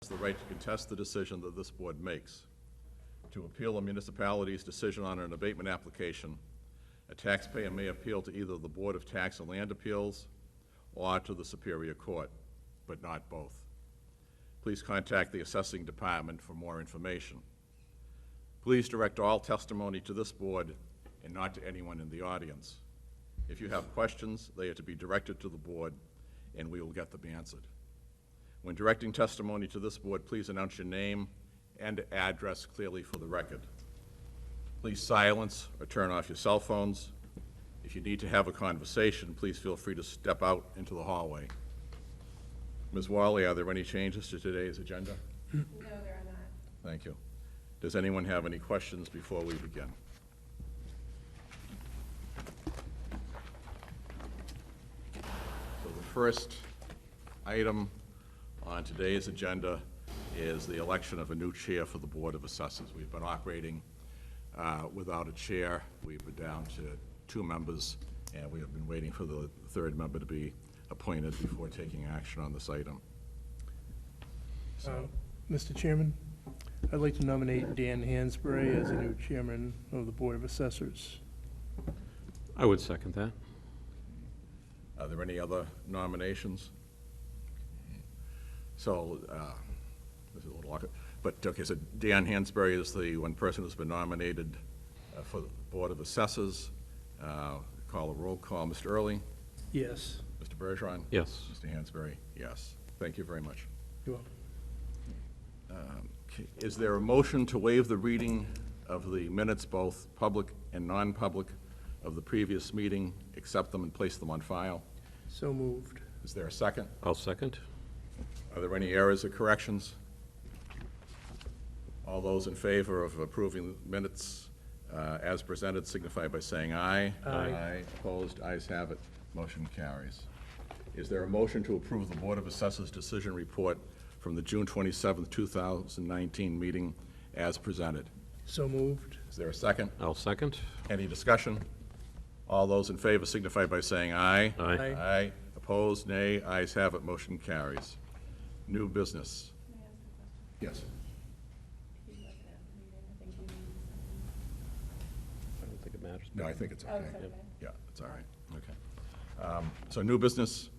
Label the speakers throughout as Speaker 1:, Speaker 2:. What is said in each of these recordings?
Speaker 1: the right to contest the decision that this board makes. To appeal a municipality's decision on an abatement application, a taxpayer may appeal to either the Board of Tax and Land Appeals or to the Superior Court, but not both. Please contact the assessing department for more information. Please direct all testimony to this board and not to anyone in the audience. If you have questions, they are to be directed to the board, and we will get them answered. When directing testimony to this board, please announce your name and address clearly for the record. Please silence or turn off your cell phones. If you need to have a conversation, please feel free to step out into the hallway. Ms. Wally, are there any changes to today's agenda?
Speaker 2: No, there are not.
Speaker 1: Thank you. Does anyone have any questions before we begin? So the first item on today's agenda is the election of a new chair for the Board of Assessors. We've been operating without a chair. We've been down to 2 members, and we have been waiting for the third member to be appointed before taking action on this item. So,
Speaker 3: Mr. Chairman, I'd like to nominate Dan Hansberry as a new chairman of the Board of Assessors.
Speaker 4: I would second that.
Speaker 1: are there any other nominations? So, this is a little awkward, but, okay, so Dan Hansberry is the one person who's been nominated for the Board of Assessors. Call a roll call. Mr. Early?
Speaker 3: Yes.
Speaker 1: Mr. Bergeron?
Speaker 4: Yes.
Speaker 1: Mr. Hansberry? Yes. Thank you very much.
Speaker 3: You're welcome.
Speaker 1: Okay. Is there a motion to waive the reading of the minutes, both public and non-public, of the previous meeting, accept them and place them on file?
Speaker 3: So moved.
Speaker 1: Is there a second?
Speaker 4: I'll second.
Speaker 1: Are there any errors or corrections? All those in favor of approving the minutes as presented signify by saying aye.
Speaker 3: Aye.
Speaker 1: Opposed? Ayes have it. Motion carries. Is there a motion to approve the Board of Assessors decision report from the June 27th, 2019 meeting as presented?
Speaker 3: So moved.
Speaker 1: Is there a second?
Speaker 4: I'll second.
Speaker 1: Any discussion? All those in favor signify by saying aye.
Speaker 4: Aye.
Speaker 3: Aye.
Speaker 1: Aye. Opposed? Nay. Ayes have it. Motion carries. New business. Yes.
Speaker 4: I don't think it matters.
Speaker 1: No, I think it's
Speaker 2: Oh,
Speaker 1: okay.
Speaker 2: it's okay.
Speaker 1: Yeah, it's all right. Okay. So new business.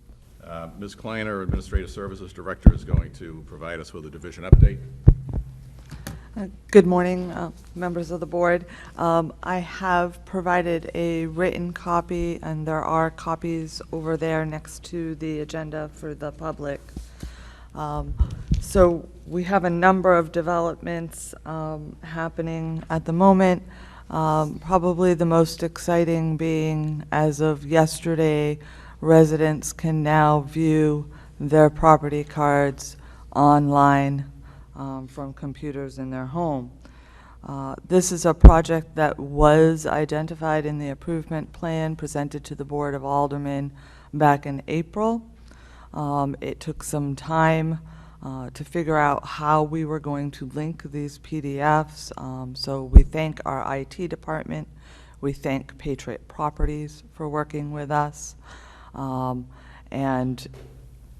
Speaker 1: Ms. Kleiner, Administrative Services Director, is going to provide us with a division update.
Speaker 5: Good morning, members of the board. I have provided a written copy, and there are copies over there next to the agenda for the public. So we have a number of developments happening at the moment. Probably the most exciting being, as of yesterday, residents can now view their property cards online from computers in their home. This is a project that was identified in the improvement plan presented to the Board of Aldermen back in April. It took some time to figure out how we were going to link these PDFs. So we thank our IT department. We thank Patriot Properties for working with us. And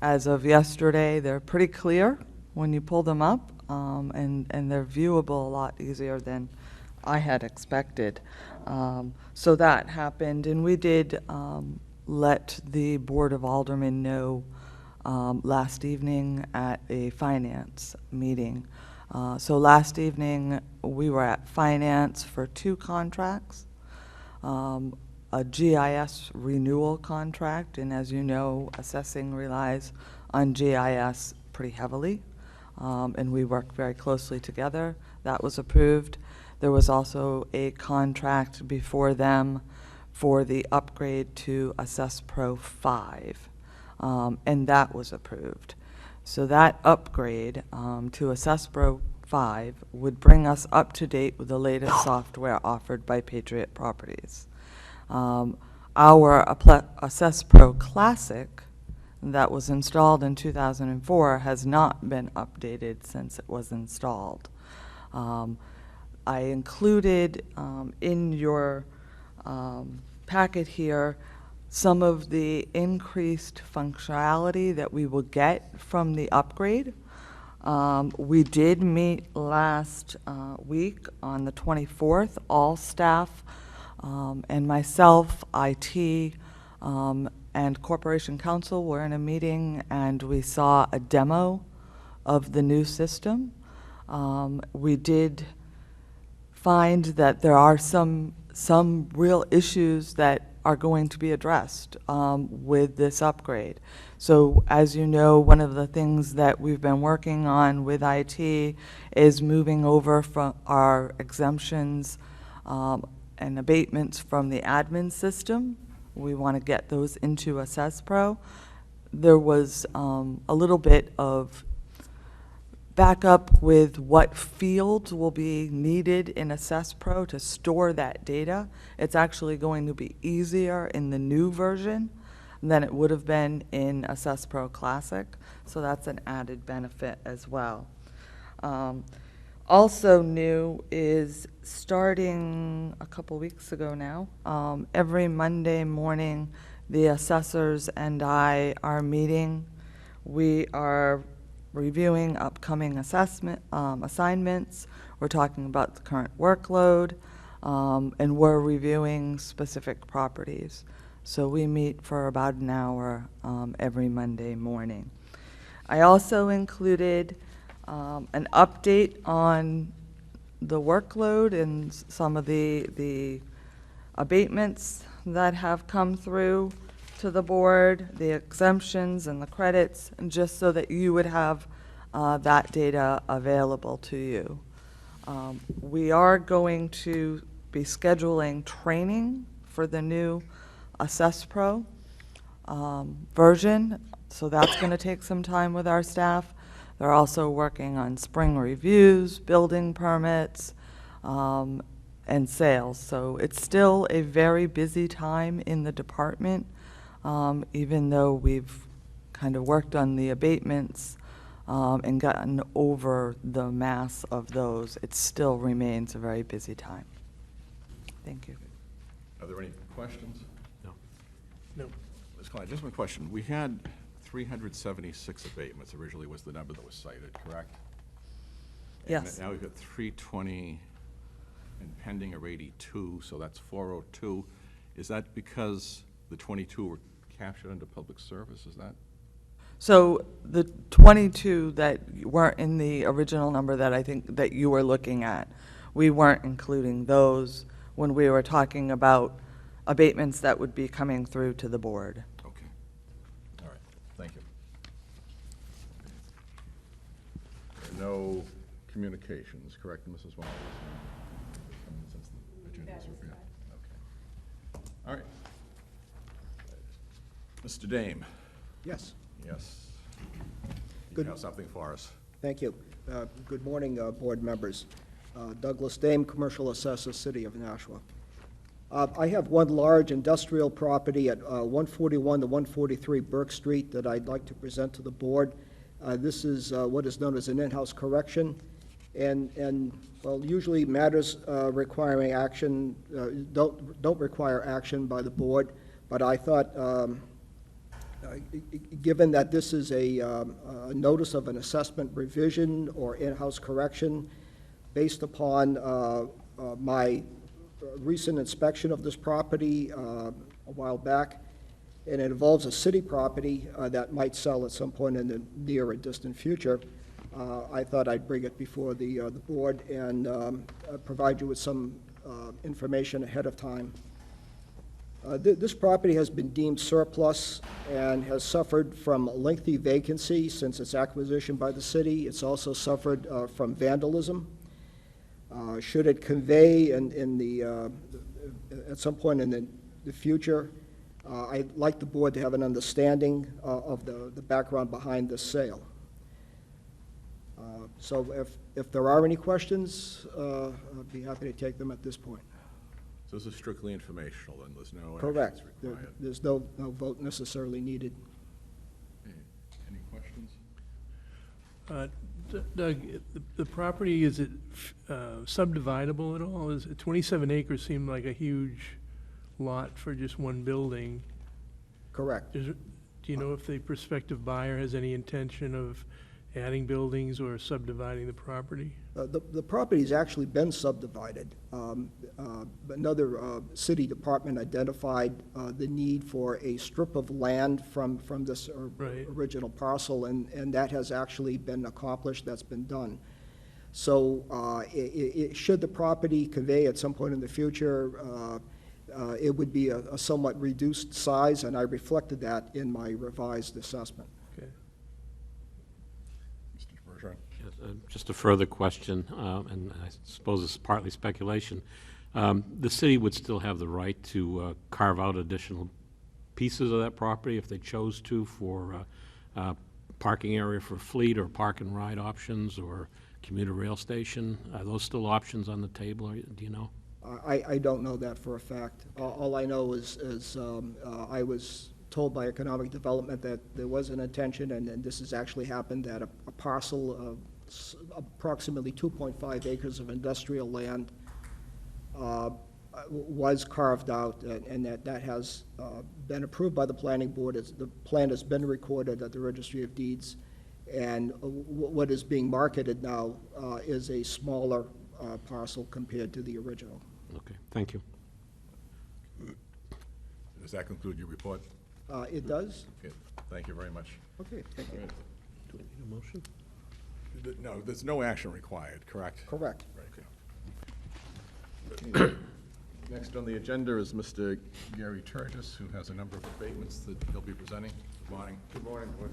Speaker 5: as of yesterday, they're pretty clear when you pull them up, and they're viewable a lot easier than I had expected. So that happened, and we did let the Board of Aldermen know last evening at a finance meeting. So last evening, we were at finance for 2 contracts. A GIS renewal contract, and as you know, assessing relies on GIS pretty heavily, and we work very closely together. That was approved. There was also a contract before them for the upgrade to Assess Pro 5, and that was approved. So that upgrade to Assess Pro 5 would bring us up to date with the latest software offered by Patriot Properties. Our Assess Pro Classic that was installed in 2004 has not been updated since it was installed. I included in your packet here some of the increased functionality that we will get from the upgrade. We did meet last week on the 24th, all staff, and myself, IT, and Corporation Counsel were in a meeting, and we saw a demo of the new system. We did find that there are some real issues that are going to be addressed with this upgrade. So as you know, one of the things that we've been working on with IT is moving over from our exemptions and abatements from the admin system. We want to get those into AssessPro. There was a little bit of backup with what fields will be needed in AssessPro to store that data. It's actually going to be easier in the new version than it would have been in AssessPro Classic, so that's an added benefit as well. Also new is starting a couple weeks ago now, every Monday morning, the assessors and I are meeting. We are reviewing upcoming assignments. We're talking about the current workload, and we're reviewing specific properties. So we meet for about an hour every Monday morning. I also included an update on the workload and some of the abatements that have come through to the board, the exemptions and the credits, and just so that you would have that data available to you. We are going to be scheduling training for the new AssessPro version, so that's going to take some time with our staff. They're also working on spring reviews, building permits, and sales. So it's still a very busy time in the department, even though we've kind of worked on the abatements and gotten over the mass of those. It still remains a very busy time. Thank you.
Speaker 1: Are there any questions?
Speaker 4: No.
Speaker 3: No.
Speaker 1: Ms. Klein, just one question. We had 376 abatements originally was the number that was cited, correct?
Speaker 5: Yes.
Speaker 1: And now we've got 320 and pending are 82, so that's 402. Is that because the 22 were captured under public service, is that?
Speaker 5: So the 22 that weren't in the original number that I think that you were looking at, we weren't including those when we were talking about abatements that would be coming through to the board.
Speaker 1: Okay. All right. Thank you. There are no communications, correct, Mrs. Wallace? Since the agendas
Speaker 2: That is
Speaker 1: were- yeah.
Speaker 2: correct.
Speaker 1: Okay. All right. Mr. Dame?
Speaker 6: Yes,
Speaker 1: Yes. You
Speaker 6: Good.
Speaker 1: have something for us.
Speaker 6: thank you. Good morning, board members. Douglas Dame, Commercial Assessor, City of Nashua. I have one large industrial property at 141 to 143 Burke Street that I'd like to present to the board. This is what is known as an in-house correction, and well, usually matters requiring action don't require action by the board, but I thought, given that this is a notice of an assessment revision or in-house correction, based upon my recent inspection of this property a while back, and it involves a city property that might sell at some point in the near or distant future, I thought I'd bring it before the board and provide you with some information ahead of time. This property has been deemed surplus and has suffered from lengthy vacancy since its acquisition by the city. It's also suffered from vandalism. Should it convey at some point in the future, I'd like the board to have an understanding of the background behind this sale. So if there are any questions, I'd be happy to take them at this point.
Speaker 1: So this is strictly informational, and there's no
Speaker 6: Correct.
Speaker 1: actions required.
Speaker 6: There's no vote necessarily needed.
Speaker 1: Any questions?
Speaker 3: Doug, the property, is it subdividable at all? 27 acres seem like a huge lot for just one building.
Speaker 6: Correct.
Speaker 3: Do you know if the prospective buyer has any intention of adding buildings or subdividing the property?
Speaker 6: The property's actually been subdivided. Another city department identified the need for a strip of land from this
Speaker 3: Right.
Speaker 6: original parcel, and that has actually been accomplished, that's been done. So should the property convey at some point in the future, it would be a somewhat reduced size, and I reflected that in my revised assessment.
Speaker 3: Okay.
Speaker 1: Mr. Bergeron?
Speaker 4: Yes, just a further question, and I suppose it's partly speculation. The city would still have the right to carve out additional pieces of that property if they chose to for parking area for fleet or park and ride options or commuter rail station. Are those still options on the table, or do you know?
Speaker 6: I don't know that for a fact. All I know is I was told by economic development that there was an intention, and this has actually happened, that a parcel of approximately 2.5 acres of industrial land was carved out, and that has been approved by the planning board. The plan has been recorded at the Registry of Deeds, and what is being marketed now is a smaller parcel compared to the original.
Speaker 4: Okay, thank you.
Speaker 1: Does that conclude your report?
Speaker 6: It does?
Speaker 1: Okay, thank you very much.
Speaker 6: Okay, thank you.
Speaker 4: Do we need a motion?
Speaker 1: No, there's no action required, correct?
Speaker 6: Correct.
Speaker 1: Okay. Next on the agenda is Mr. Gary Turgis, who has a number of abatements that he'll be presenting. Good morning.
Speaker 7: Good morning, Board.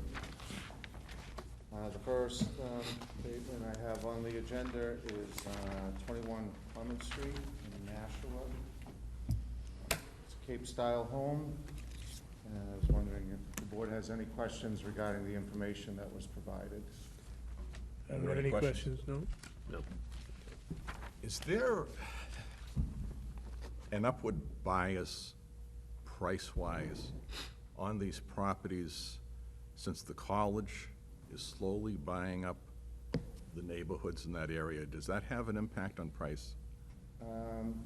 Speaker 7: The first statement I have on the agenda is 21 Clement Street in Nashua. It's a Cape-style home, and I was wondering if the board has any questions regarding the information that was provided.
Speaker 3: Are
Speaker 1: Are there
Speaker 3: there
Speaker 1: any
Speaker 3: any
Speaker 1: questions?
Speaker 3: questions? No?
Speaker 4: No.
Speaker 1: Is there an upward bias, price-wise, on these properties since the college is slowly buying up the neighborhoods in that area? Does that have an impact on price?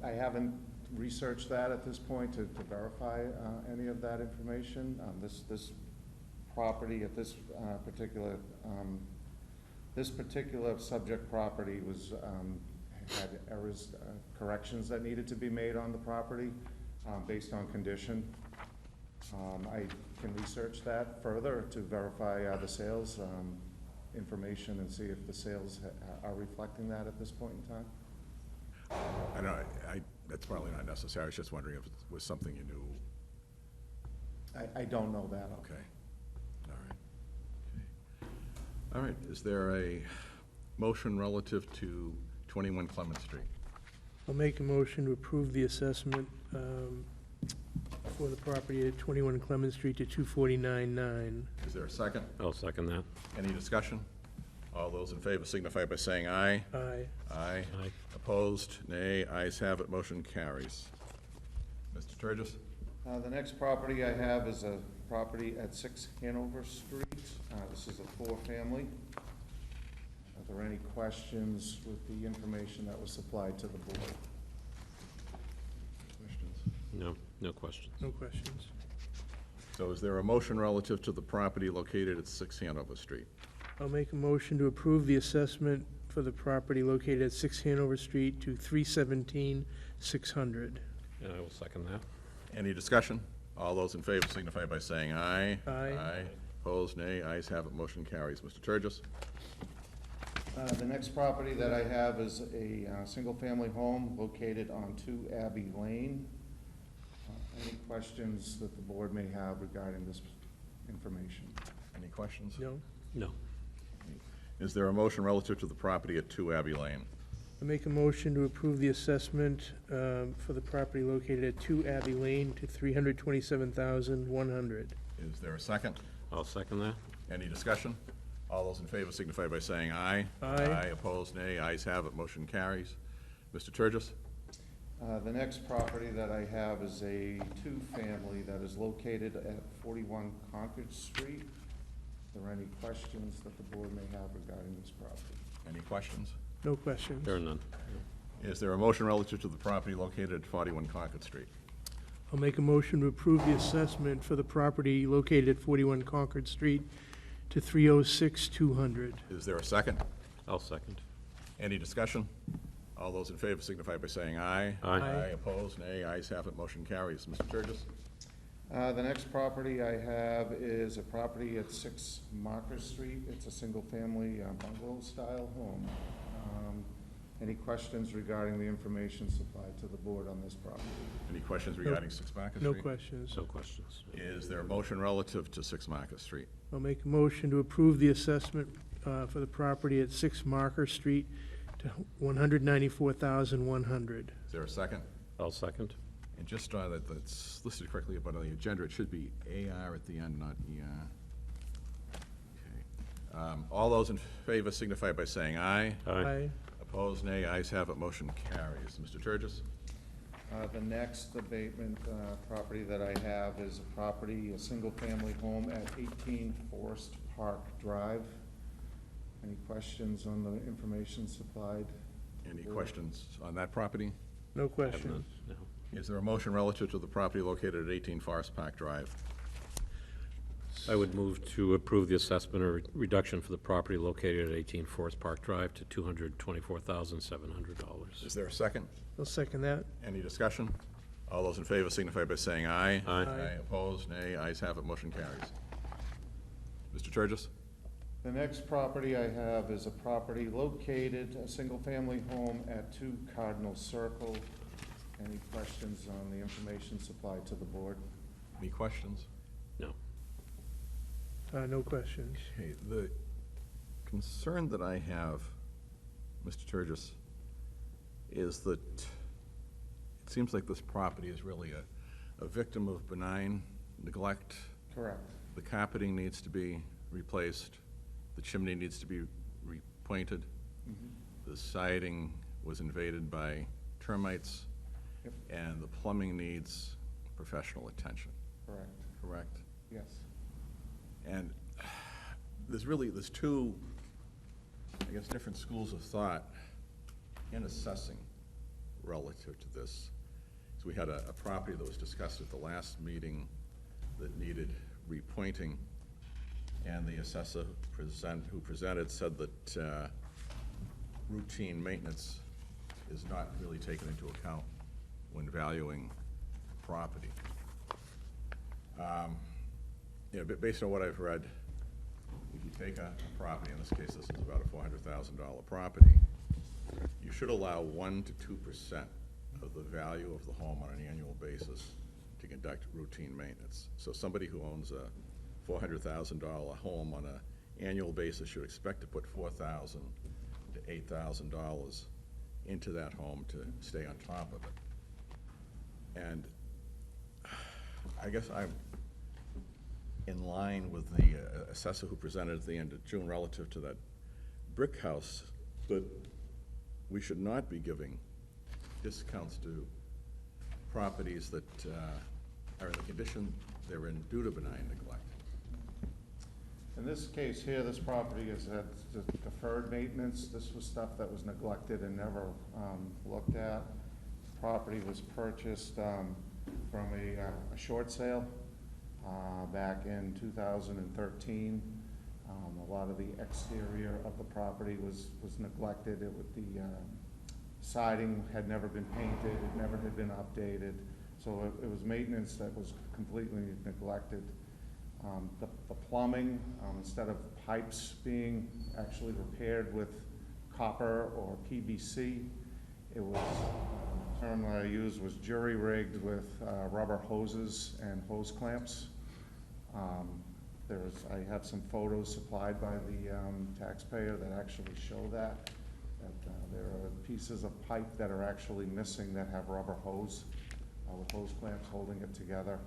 Speaker 7: I haven't researched that at this point to verify any of that information. This property at this particular subject property was had errors, corrections that needed to be made on the property based on condition. I can research that further to verify the sales information and see if the sales are reflecting that at this point in time.
Speaker 1: I don't know, that's probably not necessary. I was just wondering if it was something you knew.
Speaker 7: I don't know that.
Speaker 1: Okay. All right. Okay. All right, is there a motion relative to 21 Clement Street?
Speaker 3: I'll make a motion to approve the assessment for the property at 21 Clement Street to 249.9.
Speaker 1: Is there a second?
Speaker 4: I'll second that.
Speaker 1: Any discussion? All those in favor signify by saying aye.
Speaker 3: Aye.
Speaker 1: Aye.
Speaker 4: Aye.
Speaker 1: Opposed? Nay. Ayes have it. Motion carries. Mr. Turgis?
Speaker 7: The next property I have is a property at 6 Hanover Street. This is a four-family. Are there any questions with the information that was supplied to the board?
Speaker 1: Questions?
Speaker 4: No, no questions.
Speaker 3: No questions.
Speaker 1: So is there a motion relative to the property located at 6 Hanover Street?
Speaker 3: I'll make a motion to approve the assessment for the property located at 6 Hanover Street to 317,600.
Speaker 4: I will second that.
Speaker 1: Any discussion? All those in favor signify by saying aye.
Speaker 3: Aye.
Speaker 1: Aye. Opposed? Nay. Ayes have it. Motion carries. Mr. Turgis?
Speaker 7: The next property that I have is a single-family home located on 2 Abbey Lane. Any questions that the board may have regarding this information?
Speaker 1: Any questions?
Speaker 3: No?
Speaker 4: No.
Speaker 1: Is there a motion relative to the property at 2 Abbey Lane?
Speaker 3: I make a motion to approve the assessment for the property located at 2 Abbey Lane to 327,100.
Speaker 1: Is there a second?
Speaker 4: I'll second that.
Speaker 1: Any discussion? All those in favor signify by saying aye.
Speaker 3: Aye.
Speaker 1: Aye. Opposed? Nay. Ayes have it. Motion carries. Mr. Turgis?
Speaker 7: The next property that I have is a two-family that is located at 41 Concord Street. Are there any questions that the board may have regarding this property?
Speaker 1: Any questions?
Speaker 3: No questions.
Speaker 4: There are none.
Speaker 1: Is there a motion relative to the property located at 41 Concord Street?
Speaker 3: I'll make a motion to approve the assessment for the property located at 41 Concord Street to 306,200.
Speaker 1: Is there a second?
Speaker 4: I'll second.
Speaker 1: Any discussion? All those in favor signify by saying aye.
Speaker 4: Aye.
Speaker 3: Aye.
Speaker 1: Opposed, nay. Ayes have it, motion carries. Mr. Turgis?
Speaker 7: The next property I have is a property at 6 Marker Street. It's a single-family bungalow-style home. Any questions regarding the information supplied to the board on this property?
Speaker 1: Any questions regarding 6 Market Street?
Speaker 3: No questions.
Speaker 4: No questions.
Speaker 1: Is there a motion relative to 6 Market Street?
Speaker 3: I'll make a motion to approve the assessment for the property at 6 Marker Street to $194,100.
Speaker 1: Is there a second?
Speaker 4: I'll second.
Speaker 1: And just that that's listed correctly up on the agenda, it should be AR at the end, not ER. Okay. All those in favor signify by saying aye.
Speaker 3: Aye.
Speaker 1: Opposed, nay. Ayes have it, motion carries. Mr. Turgis?
Speaker 7: The next abatement property that I have is a property, a single-family home at 18 Forest Park Drive. Any questions on the information supplied?
Speaker 1: Any questions on that property?
Speaker 3: No questions.
Speaker 4: No.
Speaker 1: Is there a motion relative to the property located at 18 Forest Park Drive?
Speaker 4: I would move to approve the assessment or reduction for the property located at 18 Forest Park Drive to $224,700.
Speaker 1: Is there a second?
Speaker 3: I'll second that.
Speaker 1: Any discussion? All those in favor signify by saying aye.
Speaker 4: Aye.
Speaker 3: Aye.
Speaker 1: Opposed, nay. Ayes have it, motion carries. Mr. Turgis?
Speaker 7: The next property I have is a property located, a single-family home at 2 Cardinal Circle. Any questions on the information supplied to the board?
Speaker 1: Any questions?
Speaker 4: No.
Speaker 3: No questions.
Speaker 1: Okay, the concern that I have, Mr. Turgis, is that it seems like this property is really a victim of benign neglect.
Speaker 7: Correct.
Speaker 1: The carpeting needs to be replaced, the chimney needs to be repointed, the siding was invaded by termites,
Speaker 7: Yep.
Speaker 1: and the plumbing needs professional attention,
Speaker 7: Correct.
Speaker 1: correct?
Speaker 7: Yes.
Speaker 1: And there's two, I guess, different schools of thought in assessing relative to this. So we had a property that was discussed at the last meeting that needed repointing, and the assessor who presented said that routine maintenance is not really taken into account when valuing property. Based on what I've read, if you take a property, in this case, this is about a $400,000 property, you should allow 1% to 2% of the value of the home on an annual basis to conduct routine maintenance. So somebody who owns a $400,000 home on an annual basis should expect to put $4,000 to $8,000 into that home to stay on top of it. And I guess I'm in line with the assessor who presented at the end of June relative to that brick house, that we should not be giving discounts to properties that are in the condition they're in due to benign neglect.
Speaker 7: In this case here, this property has had deferred maintenance. This was stuff that was neglected and never looked at. Property was purchased from a short sale back in 2013. A lot of the exterior of the property was neglected. The siding had never been painted, it never had been updated. So it was maintenance that was completely neglected. The plumbing, instead of pipes being actually repaired with copper or PVC, it was, the term that I used was jury-rigged with rubber hoses and hose clamps. I have some photos supplied by the taxpayer that actually show that there are pieces of pipe that are actually missing that have rubber hose with hose clamps holding it together.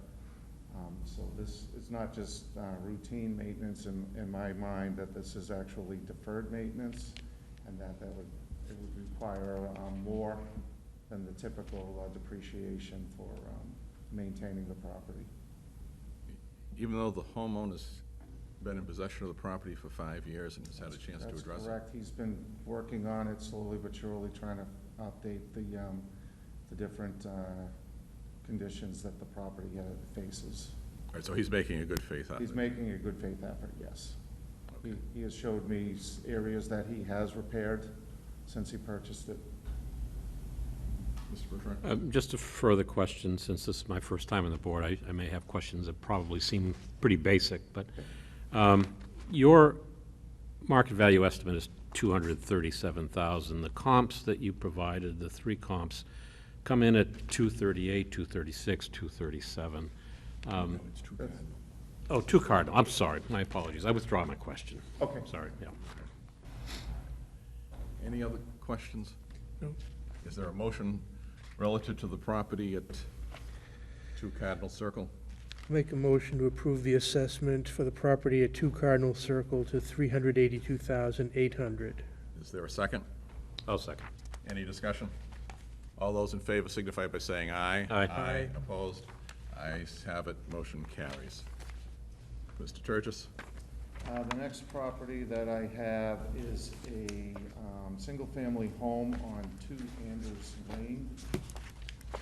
Speaker 7: So this is not just routine maintenance in my mind, that this is actually deferred maintenance, and it would require more than the typical depreciation for maintaining the property.
Speaker 1: Even though the homeowner's been in possession of the property for 5 years and has had a chance to address it?
Speaker 7: That's correct. He's been working on it slowly but surely, trying to update the different conditions that the property faces.
Speaker 1: All right, so he's making a good faith effort.
Speaker 7: He's making a good faith effort, yes. He has showed me areas that he has repaired since he purchased it.
Speaker 1: Mr. Bertrand?
Speaker 4: Just a further question, since this is my first time on the board, I may have questions that probably seem pretty basic, but your market value estimate is 237,000. The comps that you provided, the three comps, come in at 238, 236, 237.
Speaker 1: It's too bad.
Speaker 4: Oh, two Cardinal, I'm sorry, my apologies, I withdraw my question.
Speaker 7: Okay.
Speaker 4: Sorry, yeah.
Speaker 1: Any other questions?
Speaker 3: No.
Speaker 1: Is there a motion relative to the property at 2 Cardinal Circle?
Speaker 3: Make a motion to approve the assessment for the property at 2 Cardinal Circle to $382,800.
Speaker 1: Is there a second?
Speaker 4: I'll second.
Speaker 1: Any discussion? All those in favor signify by saying aye.
Speaker 4: Aye.
Speaker 3: Aye.
Speaker 1: Opposed? Ayes have it, motion carries. Mr. Turgis?
Speaker 7: The next property that I have is a single-family home on 2 Andrews Lane. And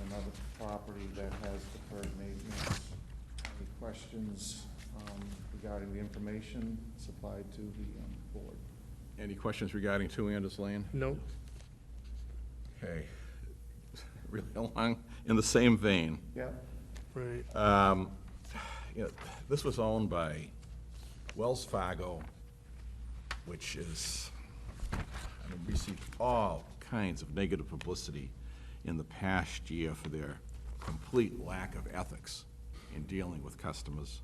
Speaker 7: another property that has deferred maintenance. Any questions regarding the information supplied to the board?
Speaker 1: Any questions regarding 2 Andrews Lane?
Speaker 3: No.
Speaker 1: Okay. Really along, in the same vein.
Speaker 7: Yeah.
Speaker 3: Right.
Speaker 1: You know, this was owned by Wells Fargo, which is, I mean, received all kinds of negative publicity in the past year for their complete lack of ethics in dealing with customers.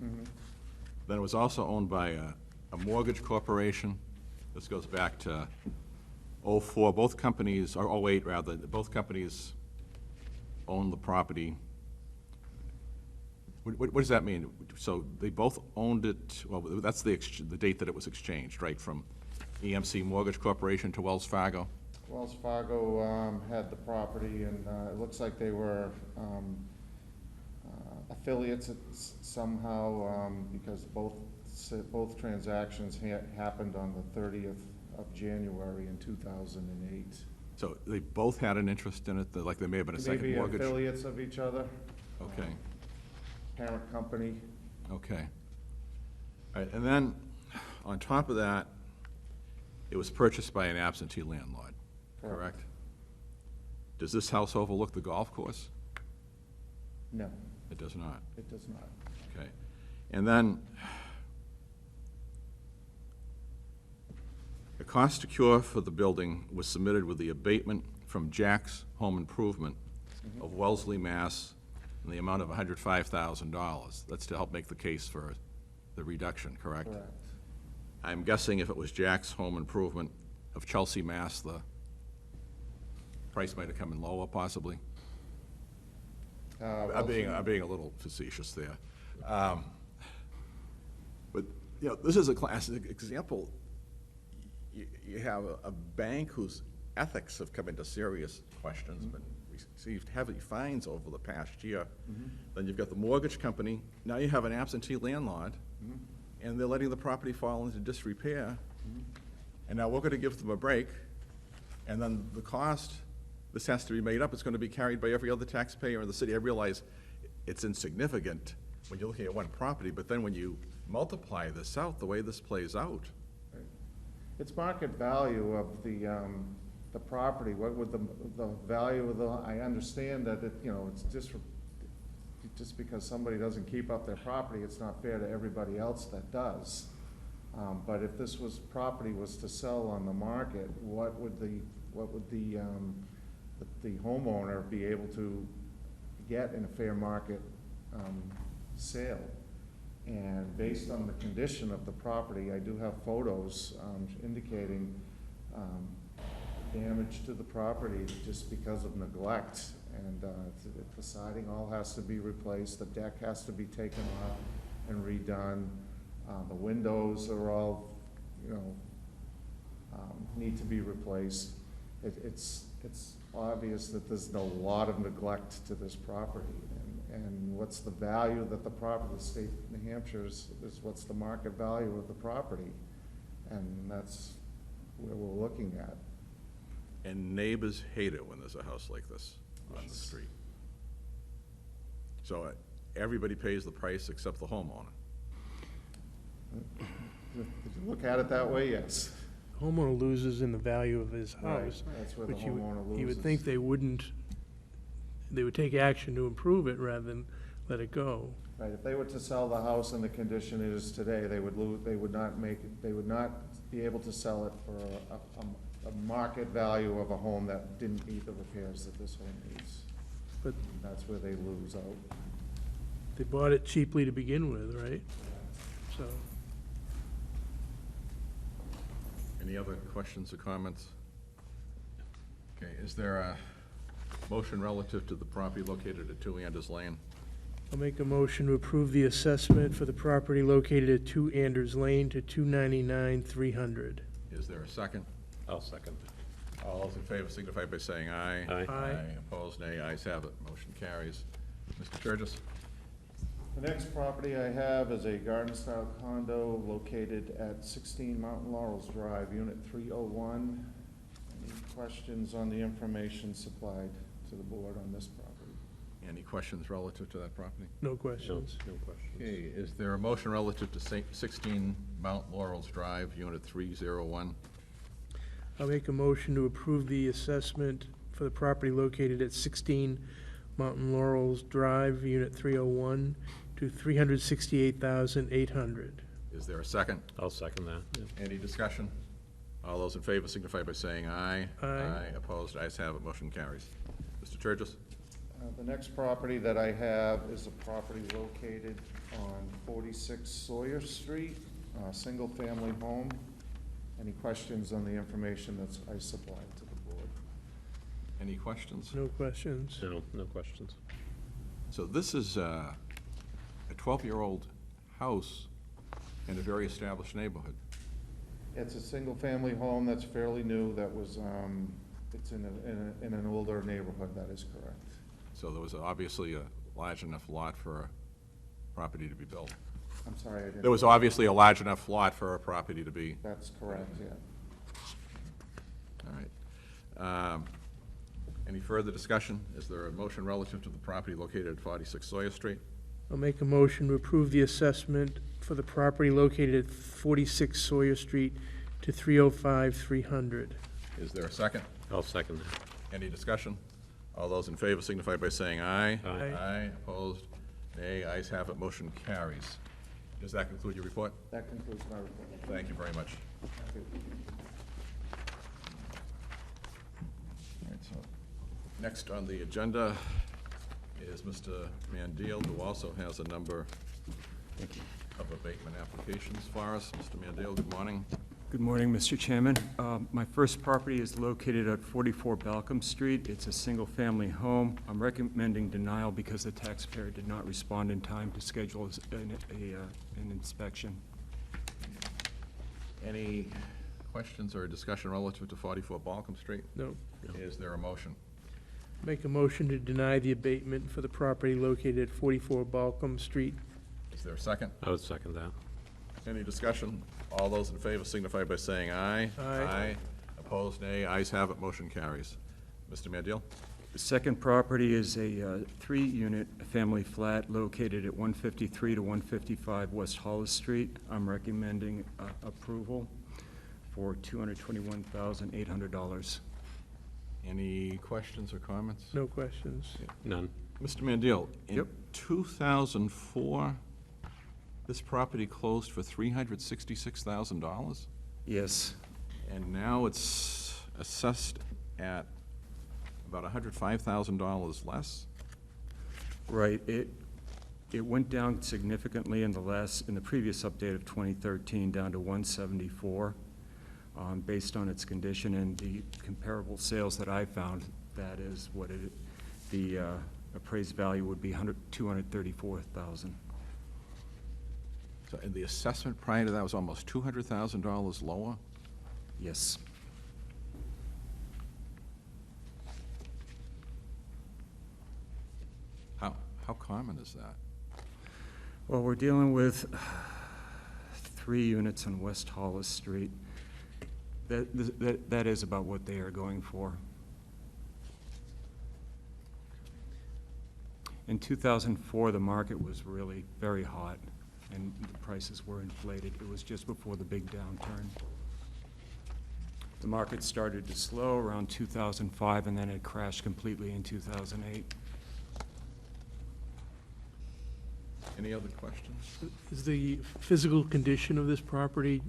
Speaker 1: Then it was also owned by a mortgage corporation. This goes back to '04. Both companies, or '08 rather, both companies owned the property. What does that mean? So they both owned it, well, that's the date that it was exchanged, right, from EMC Mortgage Corporation to Wells Fargo?
Speaker 7: Wells Fargo had the property, and it looks like they were affiliates somehow, because both transactions happened on the 30th of January in 2008.
Speaker 1: So they both had an interest in it, like there may have been a second
Speaker 7: Maybe
Speaker 1: mortgage?
Speaker 7: affiliates of each other.
Speaker 1: Okay,
Speaker 7: Parent company.
Speaker 1: okay. All right, and then, on top of that, it was purchased by an absentee landlord, correct? Does this house overlook the golf course?
Speaker 7: No,
Speaker 1: It does not.
Speaker 7: it does not.
Speaker 1: Okay. And then, the cost to cure for the building was submitted with the abatement from Jack's Home Improvement of Wellesley, Mass, in the amount of $105,000. That's to help make the case for the reduction, correct?
Speaker 7: Correct.
Speaker 1: I'm guessing if it was Jack's Home Improvement of Chelsea, Mass, the price might have come in lower, possibly? I'm being a little facetious there. But, you know, this is a classic example. You have a bank whose ethics have come into serious questions, but received heavy fines over the past year. Then you've got the mortgage company. Now you have an absentee landlord, and they're letting the property fall into disrepair. And now we're going to give them a break, and then the cost, this has to be made up, it's going to be carried by every other taxpayer in the city. I realize it's insignificant when you're looking at one property, but then when you multiply this out, the way this plays out,
Speaker 7: Its market value of the property, what would the value of I understand that it, you know, it's just because somebody doesn't keep up their property, it's not fair to everybody else that does. But if this property was to sell on the market, what would the homeowner be able to get in a fair market sale? And based on the condition of the property, I do have photos indicating damage to the property just because of neglect. And the siding all has to be replaced, the deck has to be taken off and redone. The windows are all, you know, need to be replaced. It's obvious that there's a lot of neglect to this property. And what's the value that the property, the state of New Hampshire is what's the market value of the property? And that's where we're looking at.
Speaker 1: and neighbors hate it when there's a house like this on the street. So everybody pays the price except the homeowner.
Speaker 7: If you look at it that way, yes.
Speaker 3: Homeowner loses in the value of his
Speaker 7: Right,
Speaker 3: house.
Speaker 7: that's where the
Speaker 3: But
Speaker 7: homeowner loses.
Speaker 3: you would think they would take action to improve it rather than let it go.
Speaker 7: Right, if they were to sell the house in the condition it is today, they would not be able to sell it for a market value of a home that didn't need the repairs that this home needs.
Speaker 3: But
Speaker 7: That's where they lose out.
Speaker 3: they bought it cheaply to begin with, right? So,
Speaker 1: Any other questions or comments? Okay, is there a motion relative to the property located at 2 Anders Lane?
Speaker 3: I'll make a motion to approve the assessment for the property located at 2 Anders Lane to $299,300.
Speaker 1: Is there a second?
Speaker 4: I'll second.
Speaker 1: All those in favor signify by saying aye.
Speaker 4: Aye.
Speaker 3: Aye.
Speaker 1: Opposed, nay. Ayes have it. Motion carries. Mr. Sturgis?
Speaker 7: The next property I have is a garden-style condo located at 16 Mountain Laurels Drive, Unit 301. Any questions on the information supplied to the board on this property?
Speaker 1: Any questions relative to that property?
Speaker 3: No questions.
Speaker 4: No questions.
Speaker 1: Okay, is there a motion relative to 16 Mount Laurels Drive, Unit 301?
Speaker 3: I'll make a motion to approve the assessment for the property located at 16 Mountain Laurels Drive, Unit 301, to $368,800.
Speaker 1: Is there a second?
Speaker 4: I'll second that. Yeah.
Speaker 1: Any discussion? All those in favor signify by saying aye.
Speaker 3: Aye.
Speaker 1: Opposed, ayes have it. Motion carries. Mr. Sturgis?
Speaker 7: The next property that I have is a property located on 46 Sawyer Street, a single-family home. Any questions on the information that I supplied to the board?
Speaker 1: Any questions?
Speaker 3: No questions.
Speaker 4: No questions.
Speaker 1: So this is a 12-year-old house in a very established neighborhood.
Speaker 7: It's a single-family home that's fairly new, that was, it's in an older neighborhood, that is correct.
Speaker 1: So there was obviously a large enough lot for a property to be built.
Speaker 7: I'm sorry, I didn't.
Speaker 1: There was obviously a large enough lot for a property to be,
Speaker 7: That's correct, yeah.
Speaker 1: all right. Any further discussion? Is there a motion relative to the property located at 46 Sawyer Street?
Speaker 3: I'll make a motion to approve the assessment for the property located at 46 Sawyer Street to $305,300.
Speaker 1: Is there a second?
Speaker 4: I'll second that.
Speaker 1: Any discussion? All those in favor signify by saying aye.
Speaker 4: Aye.
Speaker 1: Aye, opposed, nay, ayes have it, motion carries. Does that conclude your report?
Speaker 7: That concludes my report.
Speaker 1: Thank you very much.
Speaker 7: Thank you.
Speaker 1: All right, so, next on the agenda is Mr. Mandel, who also has a number of abatement applications for us. Mr. Mandel, good morning.
Speaker 8: Good morning, Mr. Chairman. My first property is located at 44 Balcom Street. It's a single-family home. I'm recommending denial because the taxpayer did not respond in time to schedule an inspection.
Speaker 1: Any questions or discussion relative to 44 Balcom Street?
Speaker 3: No.
Speaker 1: Is there a motion?
Speaker 3: Make a motion to deny the abatement for the property located at 44 Balcom Street.
Speaker 1: Is there a second?
Speaker 4: I would second that.
Speaker 1: Any discussion? All those in favor signify by saying aye.
Speaker 3: Aye.
Speaker 1: Opposed, nay. Ayes have it, motion carries. Mr. Mandel?
Speaker 8: The second property is a three-unit family flat located at 153 to 155 West Hollis Street. I'm recommending approval for $221,800.
Speaker 1: Any questions or comments?
Speaker 3: No questions.
Speaker 4: None.
Speaker 1: Mr. Mandel, in
Speaker 8: Yep.
Speaker 1: 2004, this property closed for $366,000,
Speaker 8: Yes,
Speaker 1: and now it's assessed at about $105,000 less?
Speaker 8: right. It went down significantly in the previous update of 2013, down to 174. Based on its condition and the comparable sales that I found, that is what the appraised value would be $234,000.
Speaker 1: So, and the assessment prior to that was almost $200,000 lower?
Speaker 8: Yes.
Speaker 1: How common is that?
Speaker 8: Well, we're dealing with 3 units on West Hollis Street. That is about what they are going for. In 2004, the market was really very hot. and the prices were inflated. It was just before the big downturn. The market started to slow around 2005, and then it crashed completely in 2008.
Speaker 1: Any other questions?
Speaker 3: Is the physical condition of this property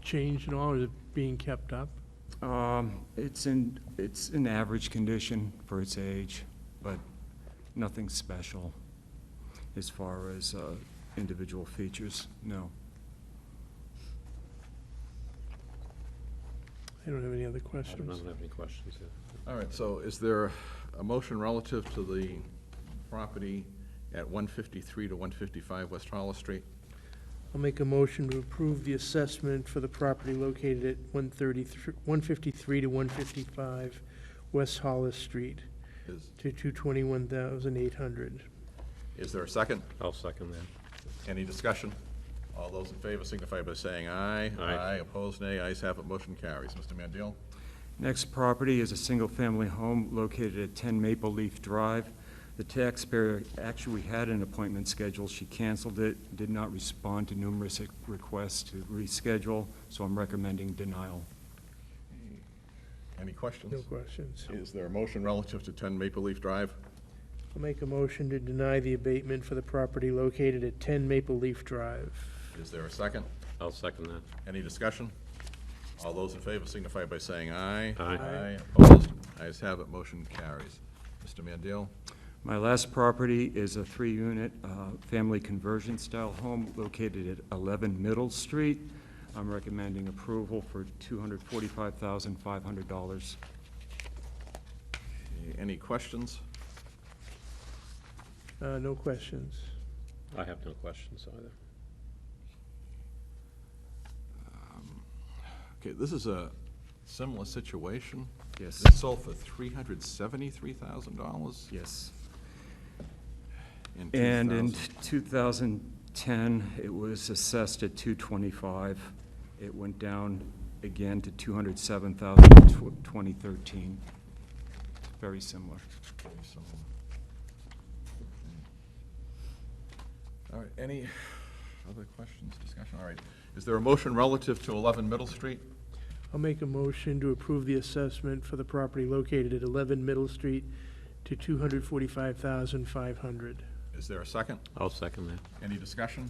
Speaker 3: changed at all, or is it being kept up?
Speaker 8: It's in average condition for its age, but nothing special as far as individual features, no.
Speaker 3: I don't have any other
Speaker 4: I
Speaker 3: questions.
Speaker 4: don't have any questions. Yeah.
Speaker 1: All right, so is there a motion relative to the property at 153 to 155 West Hollis Street?
Speaker 3: I'll make a motion to approve the assessment for the property located at 153 to 155 West Hollis Street
Speaker 1: Is
Speaker 3: to $221,800.
Speaker 1: is there a second?
Speaker 4: I'll second that.
Speaker 1: Any discussion? All those in favor signify by saying aye.
Speaker 4: Aye.
Speaker 1: Opposed, nay. Ayes have it, motion carries. Mr. Mandiel?
Speaker 8: Next property is a single-family home located at 10 Maple Leaf Drive. The taxpayer actually had an appointment scheduled. She canceled it, did not respond to numerous requests to reschedule, so I'm recommending denial.
Speaker 1: Any questions?
Speaker 3: No questions.
Speaker 1: Is there a motion relative to 10 Maple Leaf Drive?
Speaker 3: I'll make a motion to deny the abatement for the property located at 10 Maple Leaf Drive.
Speaker 1: Is there a second?
Speaker 4: I'll second that.
Speaker 1: Any discussion? All those in favor signify by saying aye.
Speaker 4: Aye.
Speaker 1: Opposed? Ayes have it, motion carries. Mr. Mandiel?
Speaker 8: My last property is a 3-unit family conversion-style home located at 11 Middle Street. I'm recommending approval for $245,500.
Speaker 1: Any questions?
Speaker 3: No questions.
Speaker 4: I have no questions either.
Speaker 1: Okay, this is a similar situation.
Speaker 8: Yes.
Speaker 1: It sold for $373,000
Speaker 8: Yes.
Speaker 1: in
Speaker 8: And in
Speaker 1: 2000.
Speaker 8: 2010, it was assessed at $225,000. It went down again to $207,000 in 2013. Very similar.
Speaker 1: Okay, so- All right, any other questions, discussion? All right. Is there a motion relative to 11 Middle Street?
Speaker 3: I'll make a motion to approve the assessment for the property located at 11 Middle Street to $245,500.
Speaker 1: Is there a second?
Speaker 4: I'll second that.
Speaker 1: Any discussion?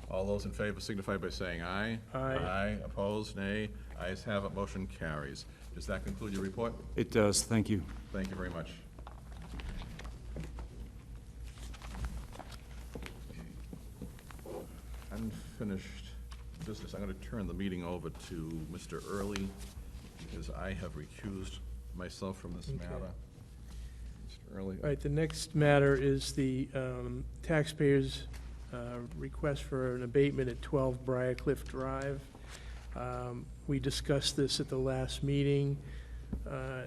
Speaker 1: All those in favor signify by saying aye.
Speaker 3: Aye.
Speaker 1: Aye, opposed, nay. Ayes have it, motion carries. Does that conclude your report?
Speaker 8: It does, thank you.
Speaker 1: Thank you very much. Unfinished business. I'm going to turn the meeting over to Mr. Early because I have recused myself from this
Speaker 3: Okay.
Speaker 1: matter. Mr. Early?
Speaker 3: All right, the next matter is the taxpayers' request for an abatement at 12 Briarcliff Drive. We discussed this at the last meeting.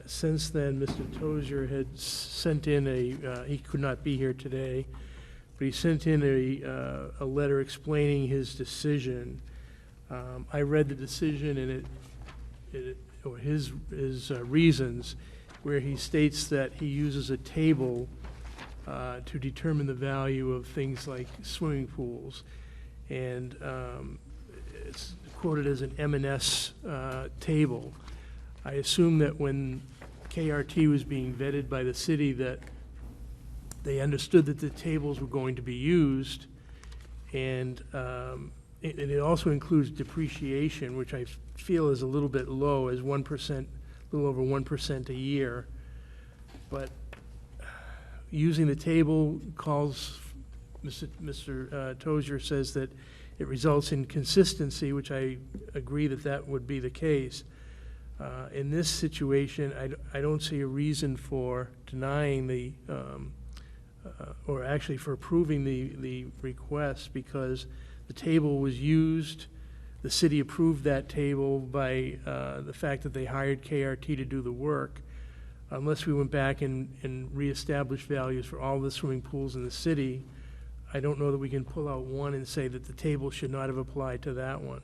Speaker 3: Since then, Mr. Tozier had sent in he could not be here today, but he sent in a letter explaining his decision. I read the decision and or his reasons, where he states that he uses a table to determine the value of things like swimming pools. And it's quoted as an M&S table. I assume that when KRT was being vetted by the city, that they understood that the tables were going to be used. And it also includes depreciation, which I feel is a little bit low, as 1%, a little over 1% a year. But using the table calls, Mr. Tozier says that it results in consistency, which I agree that that would be the case. In this situation, I don't see a reason for denying the, or actually for approving the request, because the table was used. The city approved that table by the fact that they hired KRT to do the work. Unless we went back and reestablished values for all the swimming pools in the city, I don't know that we can pull out one and say that the table should not have applied to that one.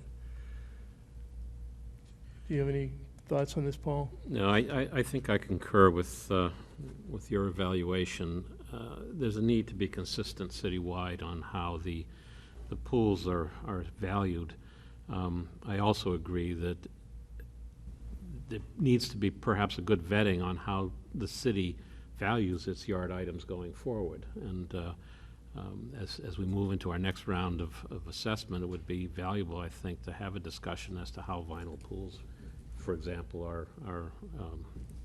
Speaker 3: Do you have any thoughts on this, Paul?
Speaker 4: No, I think I concur with your evaluation. There's a need to be consistent citywide on how the the pools are valued. I also agree that there needs to be perhaps a good vetting on how the city values its yard items going forward. And as we move into our next round of assessment, it would be valuable, I think, to have a discussion as to how vinyl pools, for example, are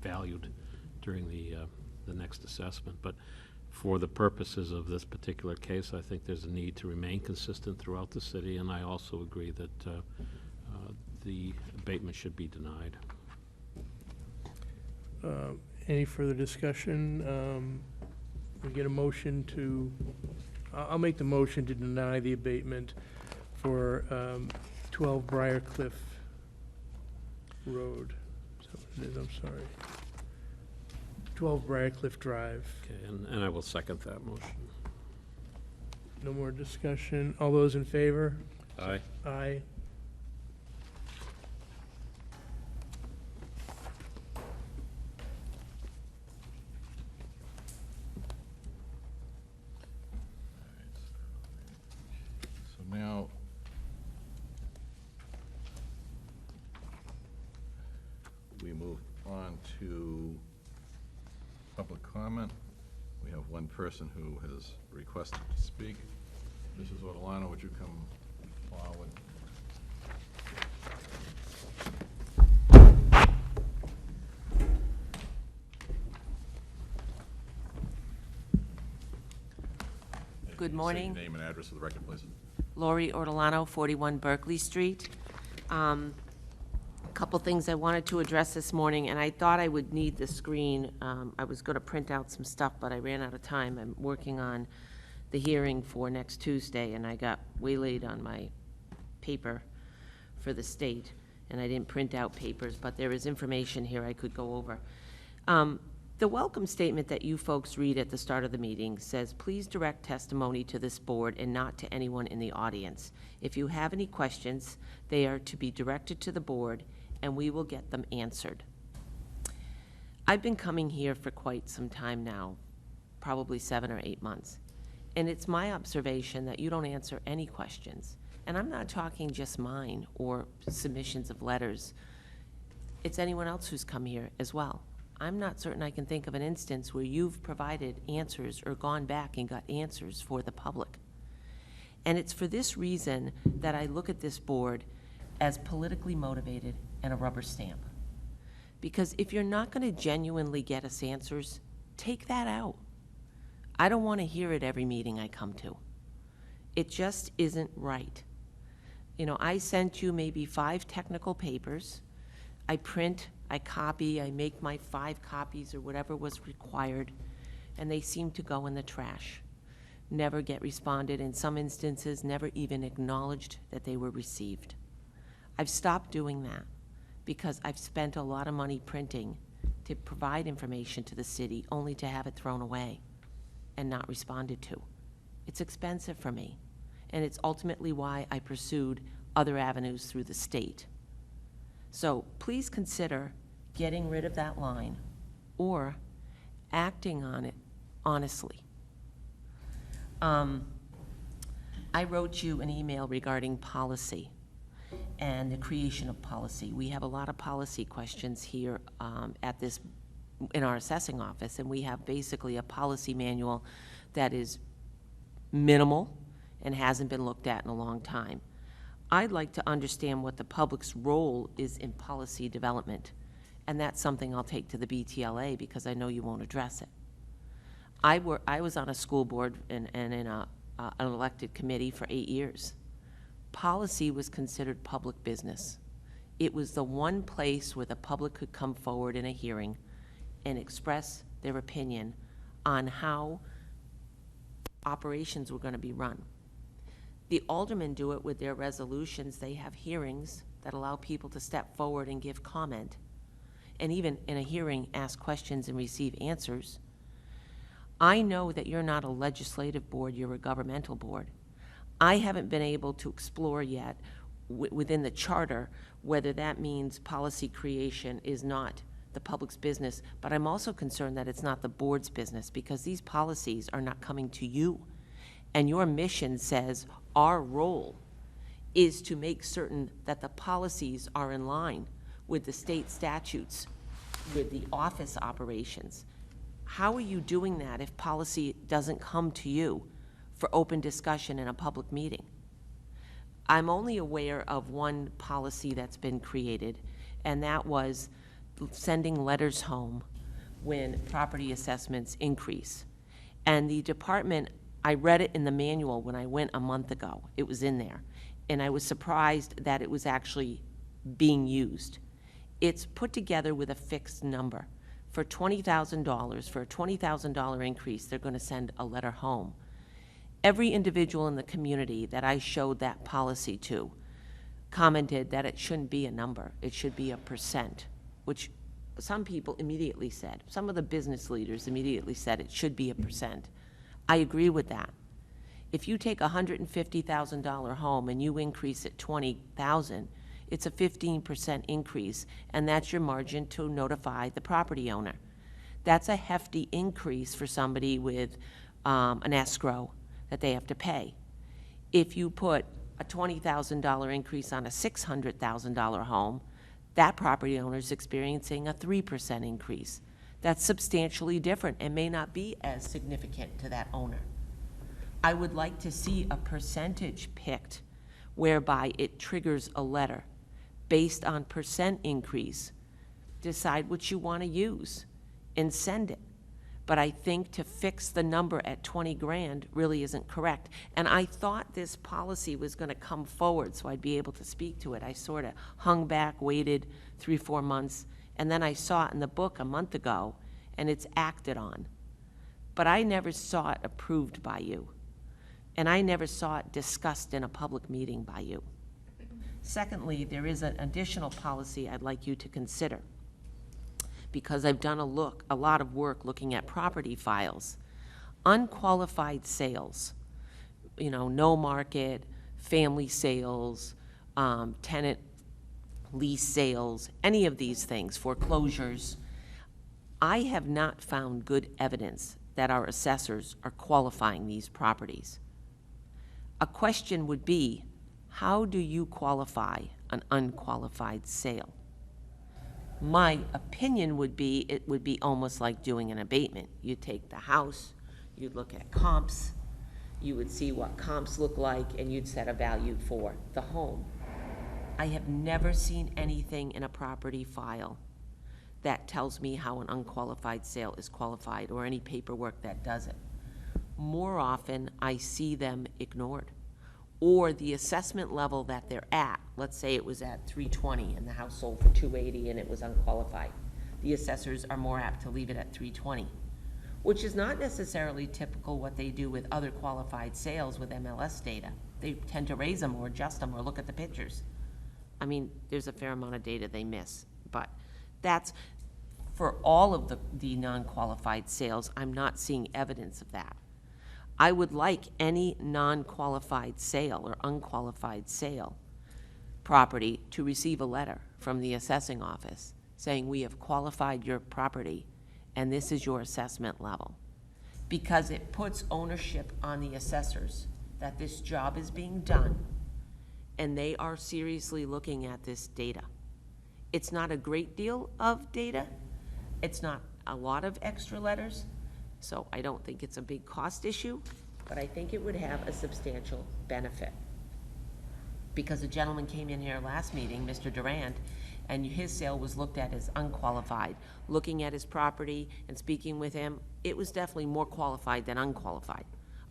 Speaker 4: valued during the next assessment. But for the purposes of this particular case, I think there's a need to remain consistent throughout the city, and I also agree that the abatement should be denied.
Speaker 3: Any further discussion? We get a motion to, I'll make the motion to deny the abatement for 12 Briarcliff Road. Is that what it is? I'm sorry. 12 Briarcliff Drive.
Speaker 4: Okay, and I will second that motion.
Speaker 3: No more discussion. All those in favor?
Speaker 4: Aye.
Speaker 3: Aye.
Speaker 1: So now, we move on to public comment. We have one person who has requested to speak. Mrs. Ortolano, would you come forward?
Speaker 9: Good
Speaker 1: Say
Speaker 9: morning.
Speaker 1: your name and address for the record, please.
Speaker 9: Lori Ortolano, 41 Berkeley Street. A couple things I wanted to address this morning, and I thought I would need the screen. I was going to print out some stuff, but I ran out of time. I'm working on the hearing for next Tuesday, and I got waylaid on my paper for the state, and I didn't print out papers, but there is information here I could go over. The welcome statement that you folks read at the start of the meeting says, "Please direct testimony to this board and not to anyone in the audience. If you have any questions, they are to be directed to the board, and we will get them answered." I've been coming here for quite some time now, probably 7 or 8 months, and it's my observation that you don't answer any questions. And I'm not talking just mine or submissions of letters. It's anyone else who's come here as well. I'm not certain I can think of an instance where you've provided answers or gone back and got answers for the public. And it's for this reason that I look at this board as politically motivated and a rubber stamp. Because if you're not going to genuinely get us answers, take that out. I don't want to hear it every meeting I come to. It just isn't right. You know, I sent you maybe 5 technical papers. I print, I copy, I make my 5 copies or whatever was required, and they seem to go in the trash. Never get responded, in some instances, never even acknowledged that they were received. I've stopped doing that because I've spent a lot of money printing to provide information to the city only to have it thrown away and not responded to. It's expensive for me, and it's ultimately why I pursued other avenues through the state. So please consider getting rid of that line or acting on it honestly. I wrote you an email regarding policy and the creation of policy. We have a lot of policy questions here in our assessing office, and we have basically a policy manual that is minimal and hasn't been looked at in a long time. I'd like to understand what the public's role is in policy development, and that's something I'll take to the BTLA because I know you won't address it. I was on a school board and in an elected committee for 8 years. Policy was considered public business. It was the one place where the public could come forward in a hearing and express their opinion on how operations were going to be run. The aldermen do it with their resolutions. They have hearings that allow people to step forward and give comment, and even in a hearing, ask questions and receive answers. I know that you're not a legislative board, you're a governmental board. I haven't been able to explore yet within the charter whether that means policy creation is not the public's business, but I'm also concerned that it's not the board's business because these policies are not coming to you. and your mission says our role is to make certain that the policies are in line with the state statutes, with the office operations, how are you doing that if policy doesn't come to you for open discussion in a public meeting? I'm only aware of one policy that's been created, and that was sending letters home when property assessments increase. And the department, I read it in the manual when I went a month ago. It was in there. And I was surprised that it was actually being used. It's put together with a fixed number. For $20,000, for a $20,000 increase, they're going to send a letter home. Every individual in the community that I showed that policy to commented that it shouldn't be a number, it should be a percent, which some people immediately said. Some of the business leaders immediately said it should be a percent. I agree with that. If you take a $150,000 home and you increase it $20,000, it's a 15% increase, and that's your margin to notify the property owner. That's a hefty increase for somebody with an escrow that they have to pay. If you put a $20,000 increase on a $600,000 home, that property owner is experiencing a 3% increase. That's substantially different and may not be as significant to that owner. I would like to see a percentage picked whereby it triggers a letter based on percent increase. Decide what you want to use and send it. But I think to fix the number at 20 grand really isn't correct. And I thought this policy was going to come forward so I'd be able to speak to it. I sort of hung back, waited 3-4 months, and then I saw it in the book a month ago, and it's acted on. But I never saw it approved by you. And I never saw it discussed in a public meeting by you. Secondly, there is an additional policy I'd like you to consider, because I've done a lot of work looking at property files. Unqualified sales, no market, family sales, tenant lease sales, any of these things, foreclosures. I have not found good evidence that our assessors are qualifying these properties. A question would be, how do you qualify an unqualified sale? My opinion would be, it would be almost like doing an abatement. You take the house, you'd look at comps, you would see what comps look like, and you'd set a value for the home. I have never seen anything in a property file that tells me how an unqualified sale is qualified, or any paperwork that does it. More often, I see them ignored. Or the assessment level that they're at, let's say it was at 320 and the house sold for 280 and it was unqualified. The assessors are more apt to leave it at 320, which is not necessarily typical what they do with other qualified sales with MLS data. They tend to raise them or adjust them or look at the pictures. I mean, there's a fair amount of data they miss, but that's, for all of the non-qualified sales, I'm not seeing evidence of that. I would like any non-qualified sale or unqualified sale property to receive a letter from the assessing office saying we have qualified your property and this is your assessment level. Because it puts ownership on the assessors that this job is being done and they are seriously looking at this data. It's not a great deal of data. It's not a lot of extra letters. So I don't think it's a big cost issue, but I think it would have a substantial benefit. Because a gentleman came in here last meeting, Mr. Durant, and his sale was looked at as unqualified. Looking at his property and speaking with him, it was definitely more qualified than unqualified.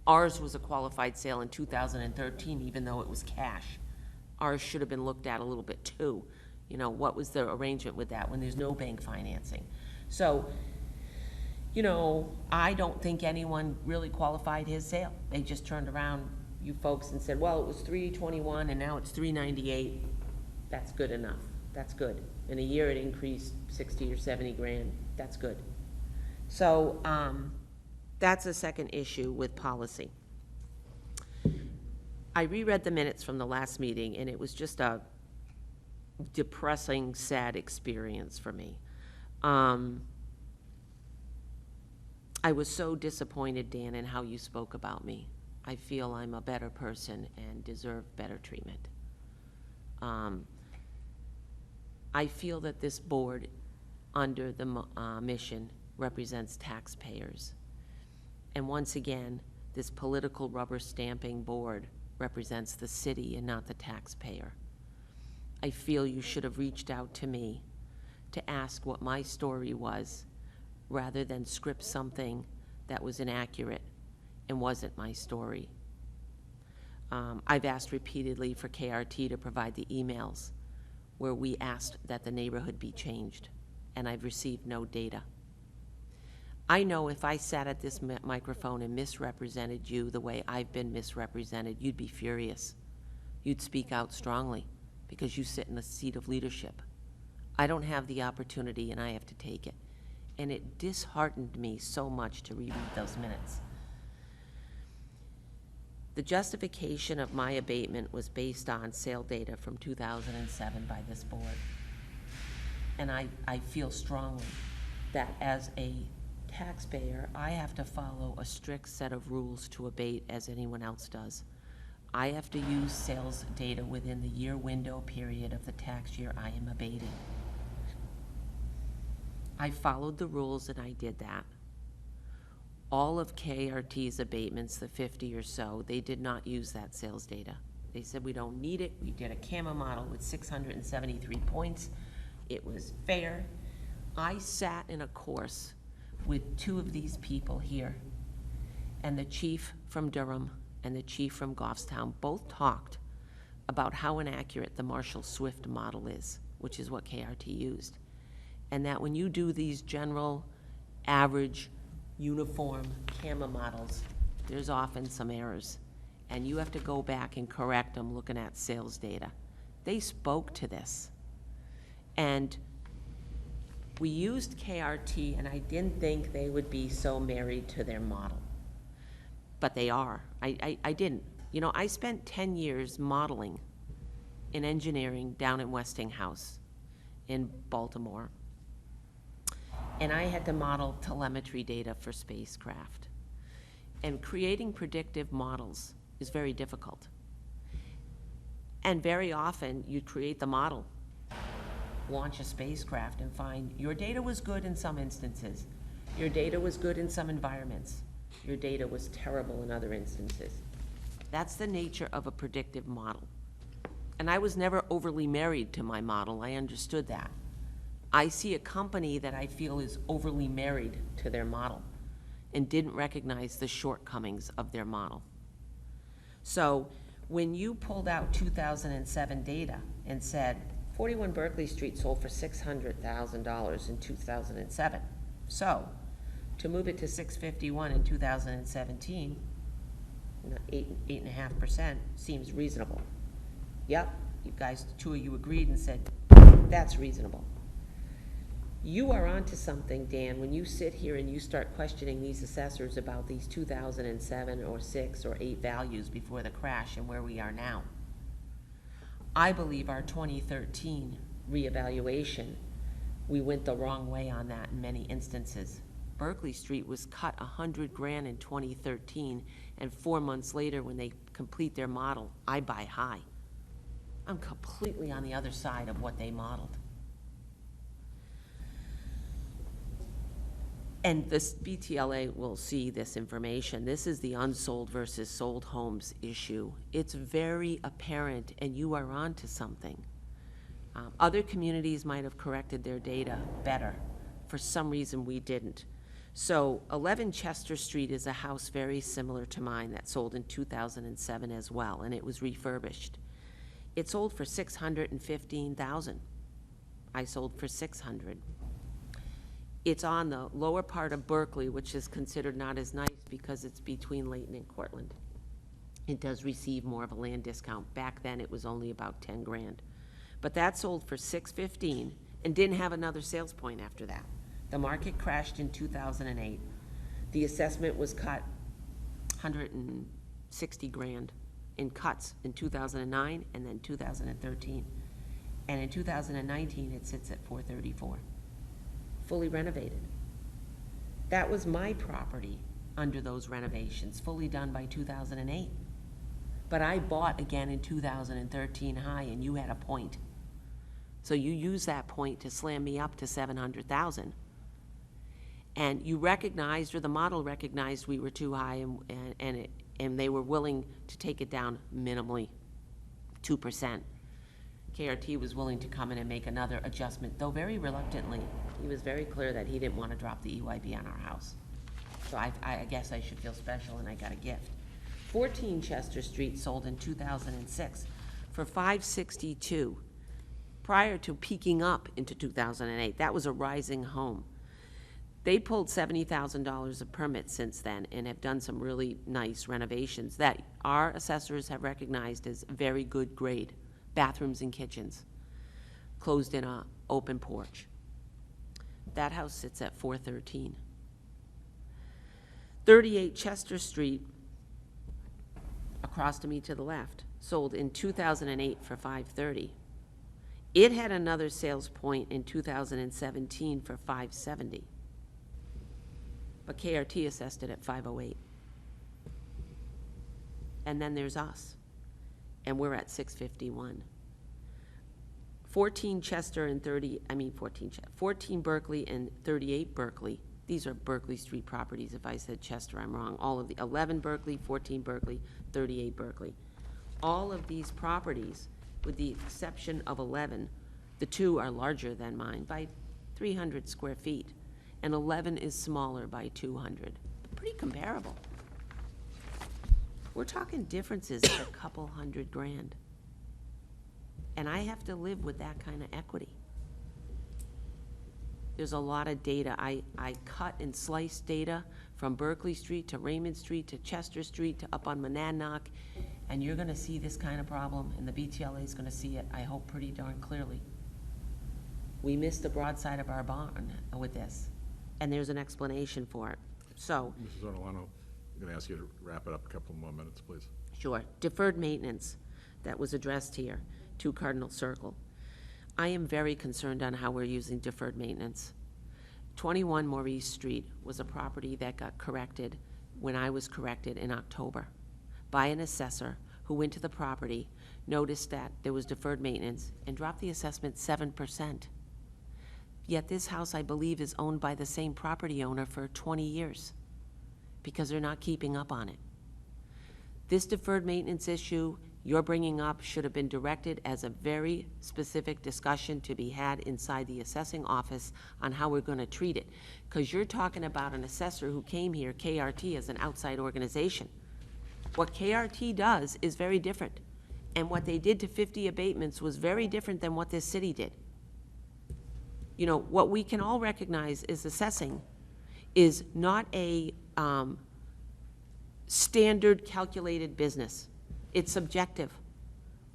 Speaker 9: Ours was a qualified sale in 2013, even though it was cash. Ours should have been looked at a little bit too. What was the arrangement with that when there's no bank financing? So, I don't think anyone really qualified his sale. They just turned around, you folks, and said, well, it was 321 and now it's 398. That's good enough. That's good. In a year it increased 60 or 70 grand. That's good. So that's a second issue with policy. I reread the minutes from the last meeting and it was just a depressing, sad experience for me. I was so disappointed, Dan, in how you spoke about me. I feel I'm a better person and deserve better treatment. I feel that this board, under the mission, represents taxpayers. And once again, this political rubber stamping board represents the city and not the taxpayer. I feel you should have reached out to me to ask what my story was, rather than script something that was inaccurate and wasn't my story. I've asked repeatedly for KRT to provide the emails where we asked that the neighborhood be changed, and I've received no data. I know if I sat at this microphone and misrepresented you the way I've been misrepresented, you'd be furious. You'd speak out strongly because you sit in the seat of leadership. I don't have the opportunity, and I have to take it. And it disheartened me so much to reread those minutes. The justification of my abatement was based on sale data from 2007 by this board. And I feel strongly that as a taxpayer, I have to follow a strict set of rules to abate as anyone else does. I have to use sales data within the year window period of the tax year I am abating. I followed the rules and I did that. All of KRT's abatements, the 50 or so, they did not use that sales data. They said, we don't need it. We did a CAMA model with 673 points. It was fair. I sat in a course with two of these people here, and the chief from Durham and the chief from Goffstown both talked about how inaccurate the Marshall-Swift model is, which is what KRT used. And that when you do these general, average, uniform CAMA models, there's often some errors. And you have to go back and correct them looking at sales data. They spoke to this. And we used KRT, and I didn't think they would be so married to their model. But they are. I didn't. You know, I spent 10 years modeling in engineering down in Westinghouse in Baltimore. And I had to model telemetry data for spacecraft. And creating predictive models is very difficult. And very often, you create the model, launch a spacecraft, and find your data was good in some instances. Your data was good in some environments. Your data was terrible in other instances. That's the nature of a predictive model. And I was never overly married to my model. I understood that. I see a company that I feel is overly married to their model and didn't recognize the shortcomings of their model. So when you pulled out 2007 data and said 41 Berkeley Street sold for $600,000 in 2007, so to move it to 651 in 2017, 8.5% seems reasonable. Yep, you guys, the two of you agreed and said, that's reasonable. You are onto something, Dan, when you sit here and you start questioning these assessors about these 2007 or 6 or 8 values before the crash and where we are now. I believe our 2013 reevaluation, we went the wrong way on that in many instances. Berkeley Street was cut $100,000 in 2013, and 4 months later when they complete their model, I buy high. I'm completely on the other side of what they modeled. And this BTLA will see this information. This is the unsold versus sold homes issue. It's very apparent, and you are onto something. Other communities might have corrected their data better. For some reason, we didn't. So 11 Chester Street is a house very similar to mine that sold in 2007 as well, and it was refurbished. It sold for $615,000. I sold for $600,000. It's on the lower part of Berkeley, which is considered not as nice because it's between Layton and Cortland. It does receive more of a land discount. Back then, it was only about $10,000. But that sold for $615,000 and didn't have another sales point after that. The market crashed in 2008. The assessment was cut $160,000 in cuts in 2009 and then 2013. And in 2019, it sits at $434,000. Fully renovated. That was my property under those renovations, fully done by 2008. But I bought again in 2013 high, and you had a point. So you used that point to slam me up to 700,000. And you recognized, or the model recognized, we were too high, and they were willing to take it down minimally, 2%. KRT was willing to come in and make another adjustment, though very reluctantly. He was very clear that he didn't want to drop the EYB on our house. So I guess I should feel special, and I got a gift. 14 Chester Street sold in 2006 for $562, prior to peaking up into 2008. That was a rising home. They pulled $70,000 of permits since then and have done some really nice renovations that our assessors have recognized as very good grade. Bathrooms and kitchens, closed in a open porch. That house sits at 413. 38 Chester Street, across to me to the left, sold in 2008 for $530. It had another sales point in 2017 for $570. But KRT assessed it at $508. And then there's us, and we're at $651. 14 Chester and 14 Berkeley and 38 Berkeley. These are Berkeley Street properties. If I said Chester, I'm wrong. All of the 11 Berkeley, 14 Berkeley, 38 Berkeley. All of these properties, with the exception of 11, the two are larger than mine by 300 square feet, and 11 is smaller by 200. Pretty comparable. We're talking differences of a couple $100,000. And I have to live with that kind of equity. There's a lot of data. I cut and sliced data from Berkeley Street to Raymond Street to Chester Street to up on Monadnock, and you're gonna see this kind of problem, and the BTLA is gonna see it, I hope, pretty darn clearly. We missed the broadside of our barn with this, and there's an explanation for it. So,
Speaker 1: Mrs. Ortolano, I'm going to ask you to wrap it up a couple more minutes, please.
Speaker 9: sure, deferred maintenance that was addressed here, 2 Cardinal Circle. I am very concerned on how we're using deferred maintenance. 21 Maurice Street was a property that got corrected when I was corrected in October by an assessor who went to the property, noticed that there was deferred maintenance, and dropped the assessment 7%. Yet this house, I believe, is owned by the same property owner for 20 years because they're not keeping up on it. This deferred maintenance issue you're bringing up should have been directed as a very specific discussion to be had inside the assessing office on how we're going to treat it. Because you're talking about an assessor who came here, KRT, as an outside organization. What KRT does is very different. And what they did to 50 abatements was very different than what this city did. You know, what we can all recognize is assessing is not a standard calculated business. It's subjective.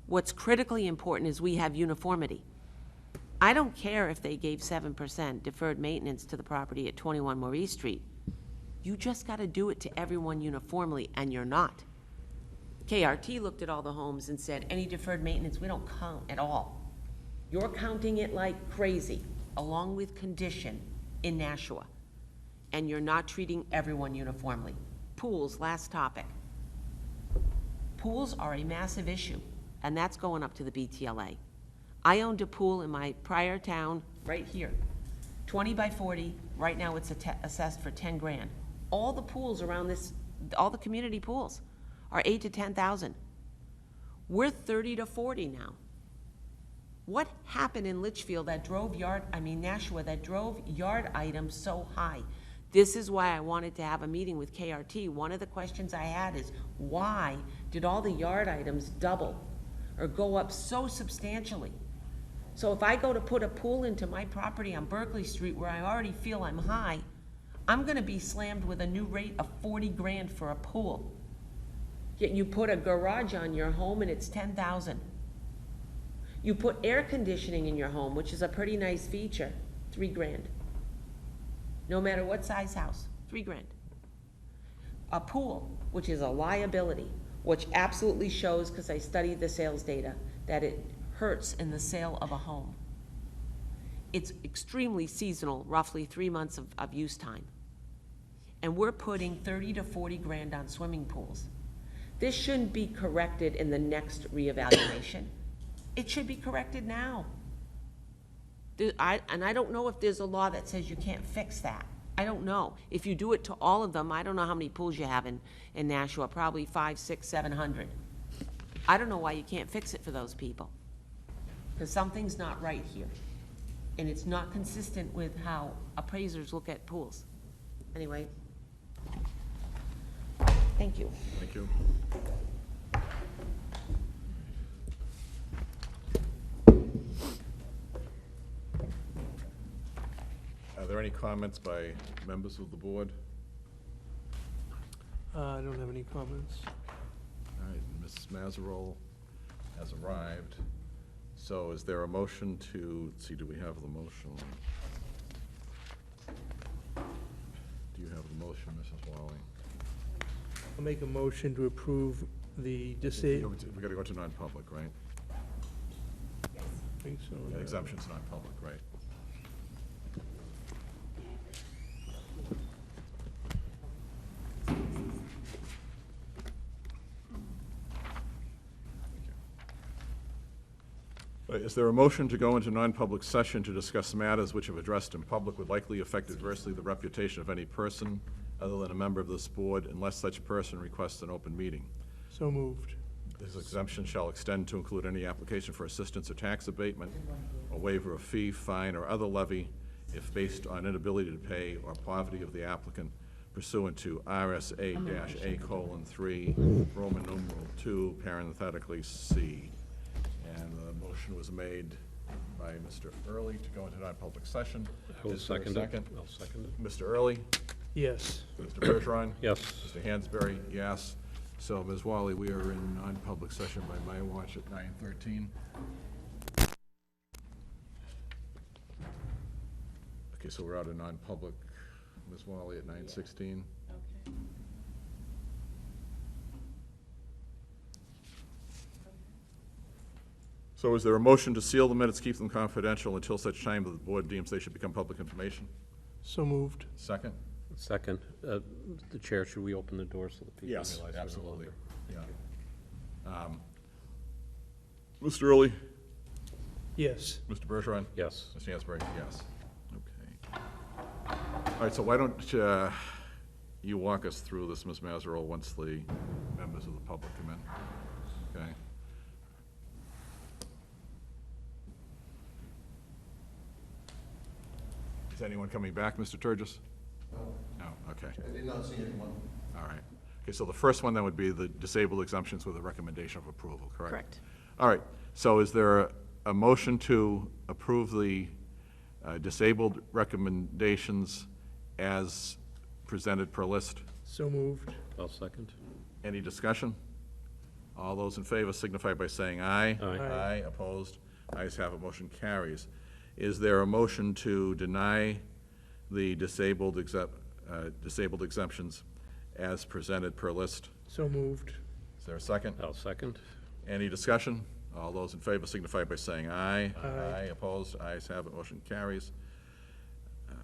Speaker 9: What's critically important is we have uniformity. I don't care if they gave 7% deferred maintenance to the property at 21 Maurice Street. You just got to do it to everyone uniformly, and you're not. KRT looked at all the homes and said, any deferred maintenance, we don't count at all. You're counting it like crazy, along with condition in Nashua, and you're not treating everyone uniformly. Pools, last topic. Pools are a massive issue, and that's going up to the BTLA. I owned a pool in my prior town, right here, 20 by 40. Right now it's assessed for 10 grand. All the pools around this, all the community pools are 8 to 10,000. We're 30 to 40 now. What happened in Litchfield that drove Nashua, that drove yard items so high? This is why I wanted to have a meeting with KRT. One of the questions I had is, why did all the yard items double or go up so substantially? So if I go to put a pool into my property on Berkeley Street where I already feel I'm high, I'm gonna be slammed with a new rate of 40 grand for a pool. Yet you put a garage on your home and it's 10,000. You put air conditioning in your home, which is a pretty nice feature, 3 grand. No matter what size house, 3 grand. A pool, which is a liability, which absolutely shows, because I studied the sales data, that it hurts in the sale of a home. It's extremely seasonal, roughly 3 months of use time. and we're putting 30 to 40 grand on swimming pools. This shouldn't be corrected in the next reevaluation. It should be corrected now. And I don't know if there's a law that says you can't fix that. I don't know. If you do it to all of them, I don't know how many pools you have in Nashua, probably 500, 600, 700. I don't know why you can't fix it for those people. Because something's not right here. And it's not consistent with how appraisers look at pools. Anyway. Thank you.
Speaker 1: Thank you. Are there any comments by members of the board?
Speaker 3: I don't have any comments.
Speaker 1: All right, Ms. Mazzarol has arrived. So is there a motion to, let's see, do we have the motion? Do you have the motion, Mrs. Wally?
Speaker 3: I'll make a motion to approve the
Speaker 1: We
Speaker 3: disabled.
Speaker 1: gotta go to non-public, right?
Speaker 3: I think so.
Speaker 1: Yeah, exemption's non-public, right? Is there a motion to go into non-public session to discuss matters which, if addressed in public, would likely affect adversely the reputation of any person other than a member of this board, unless such person requests an open meeting?
Speaker 3: So moved.
Speaker 1: This exemption shall extend to include any application for assistance or tax abatement, or waiver of fee, fine, or other levy if based on inability to pay or poverty of the applicant pursuant to RSA-A:3, Roman numeral 2, parenthetically C. And the motion was made by Mr. Early to go into non-public session.
Speaker 4: I will
Speaker 1: Is there a
Speaker 4: second it.
Speaker 1: second?
Speaker 4: I'll second it.
Speaker 1: Mr. Early?
Speaker 3: Yes.
Speaker 1: Mr. Bergeron?
Speaker 4: Yes.
Speaker 1: Mr. Hansberry, yes. So, Ms. Wally, we are in non-public session by my watch at 9:13. Okay, so we're out of non-public, Ms. Wally, at 9:16.
Speaker 2: Okay.
Speaker 1: So is there a motion to seal the minutes, keep them confidential until such time that the board deems they should become public information?
Speaker 3: So moved.
Speaker 1: Second?
Speaker 4: Second. The chair, should we open the door so that people realize?
Speaker 1: Yes,
Speaker 4: we're no
Speaker 1: absolutely.
Speaker 4: longer-
Speaker 1: Yeah. Mr. Early?
Speaker 3: Yes.
Speaker 1: Mr. Bergeron?
Speaker 4: Yes.
Speaker 1: Mr. Hansberry, yes. Okay. All right, so why don't you walk us through this, Ms. Mazzarol, once the members of the public come in, okay? Is anyone coming back, Mr. Turgis? No, okay.
Speaker 10: I did not see anyone.
Speaker 1: All right. Okay, so the first one then would be the disabled exemptions with a recommendation of approval, correct?
Speaker 2: Correct.
Speaker 1: All right, so is there a motion to approve the disabled recommendations as presented per list?
Speaker 3: So moved.
Speaker 4: I'll second.
Speaker 1: Any discussion? All those in favor signify by saying aye.
Speaker 4: Aye.
Speaker 1: Aye, opposed? Ayes have it, motion carries. Is there a motion to deny the disabled exemptions as presented per list?
Speaker 3: So moved.
Speaker 1: Is there a second?
Speaker 4: I'll second.
Speaker 1: Any discussion? All those in favor signify by saying aye.
Speaker 3: Aye.
Speaker 1: Opposed? Ayes have it, motion carries. All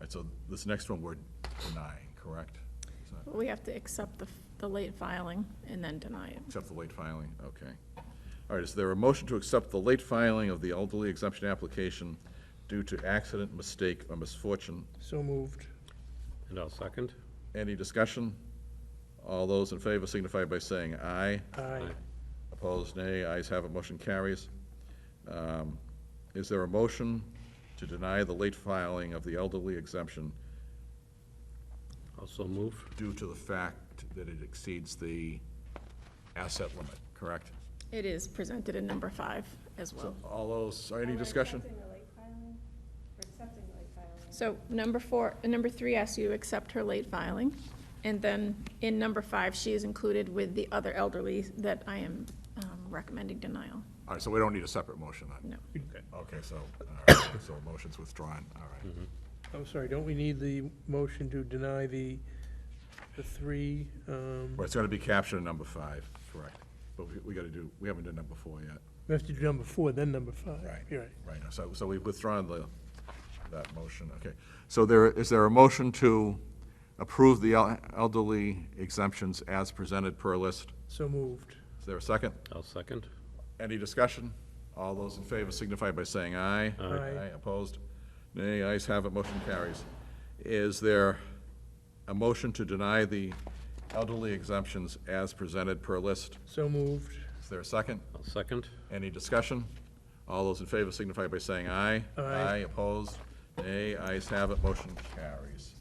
Speaker 1: right, so this next one we're denying, correct? Is that-
Speaker 2: We have to accept the late filing and then deny it.
Speaker 1: Accept the late filing, okay. All right, is there a motion to accept the late filing of the elderly exemption application due to accident, mistake, or misfortune?
Speaker 3: So moved.
Speaker 4: And I'll second.
Speaker 1: Any discussion? All those in favor signify by saying aye.
Speaker 3: Aye.
Speaker 1: Opposed, nay. Ayes have it, motion carries. Is there a motion to deny the late filing of the elderly exemption
Speaker 4: Also move.
Speaker 1: due to the fact that it exceeds the asset limit, correct?
Speaker 2: It is presented in number 5 as well.
Speaker 1: All those, any discussion?
Speaker 2: So number 3 asks you to accept her late filing. And then in number 5, she is included with the other elderly that I am recommending denial.
Speaker 1: All right, so we don't need a separate motion then?
Speaker 2: No.
Speaker 1: Okay, so, all right, so motion's withdrawn, all right.
Speaker 3: I'm sorry, don't we need the motion to deny the three?
Speaker 1: Well, it's gonna be captured in number 5, correct. But we gotta do, we haven't done number 4 yet.
Speaker 3: We have to do number 4, then number 5.
Speaker 1: Right.
Speaker 3: You're right.
Speaker 1: Right, so we've withdrawn the that motion, okay. So is there a motion to approve the elderly exemptions as presented per list?
Speaker 3: So moved.
Speaker 1: Is there a second?
Speaker 4: I'll second.
Speaker 1: Any discussion? All those in favor signify by saying aye.
Speaker 3: Aye.
Speaker 1: Opposed? Nay, ayes have it, motion carries. Is there a motion to deny the elderly exemptions as presented per list?
Speaker 3: So moved.
Speaker 1: Is there a second?
Speaker 4: I'll second.
Speaker 1: Any discussion? All those in favor signify by saying aye.
Speaker 3: Aye.
Speaker 1: Opposed? Nay, ayes have it, motion carries.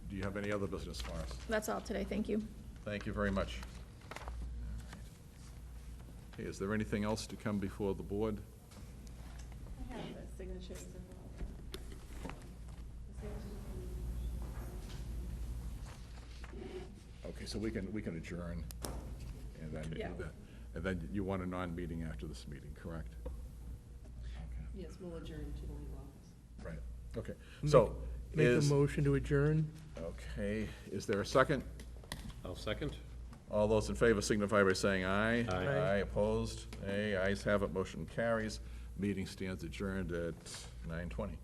Speaker 1: Do you have any other business for us?
Speaker 2: That's all today, thank you.
Speaker 1: Thank you very much. Okay, is there anything else to come before the board?
Speaker 10: I have the signatures involved.
Speaker 1: Okay, so we can adjourn, and then,
Speaker 10: Yeah.
Speaker 1: and then you want a non-meeting after this meeting, correct?
Speaker 10: Yes, we'll adjourn to the legal office.
Speaker 1: Right, okay. So,
Speaker 3: Make a
Speaker 1: is,
Speaker 3: motion to adjourn.
Speaker 1: okay, is there a second?
Speaker 4: I'll second.
Speaker 1: All those in favor signify by saying aye.
Speaker 4: Aye.
Speaker 1: Aye, opposed? Nay, ayes have it, motion carries. Meeting stands adjourned at 9:20.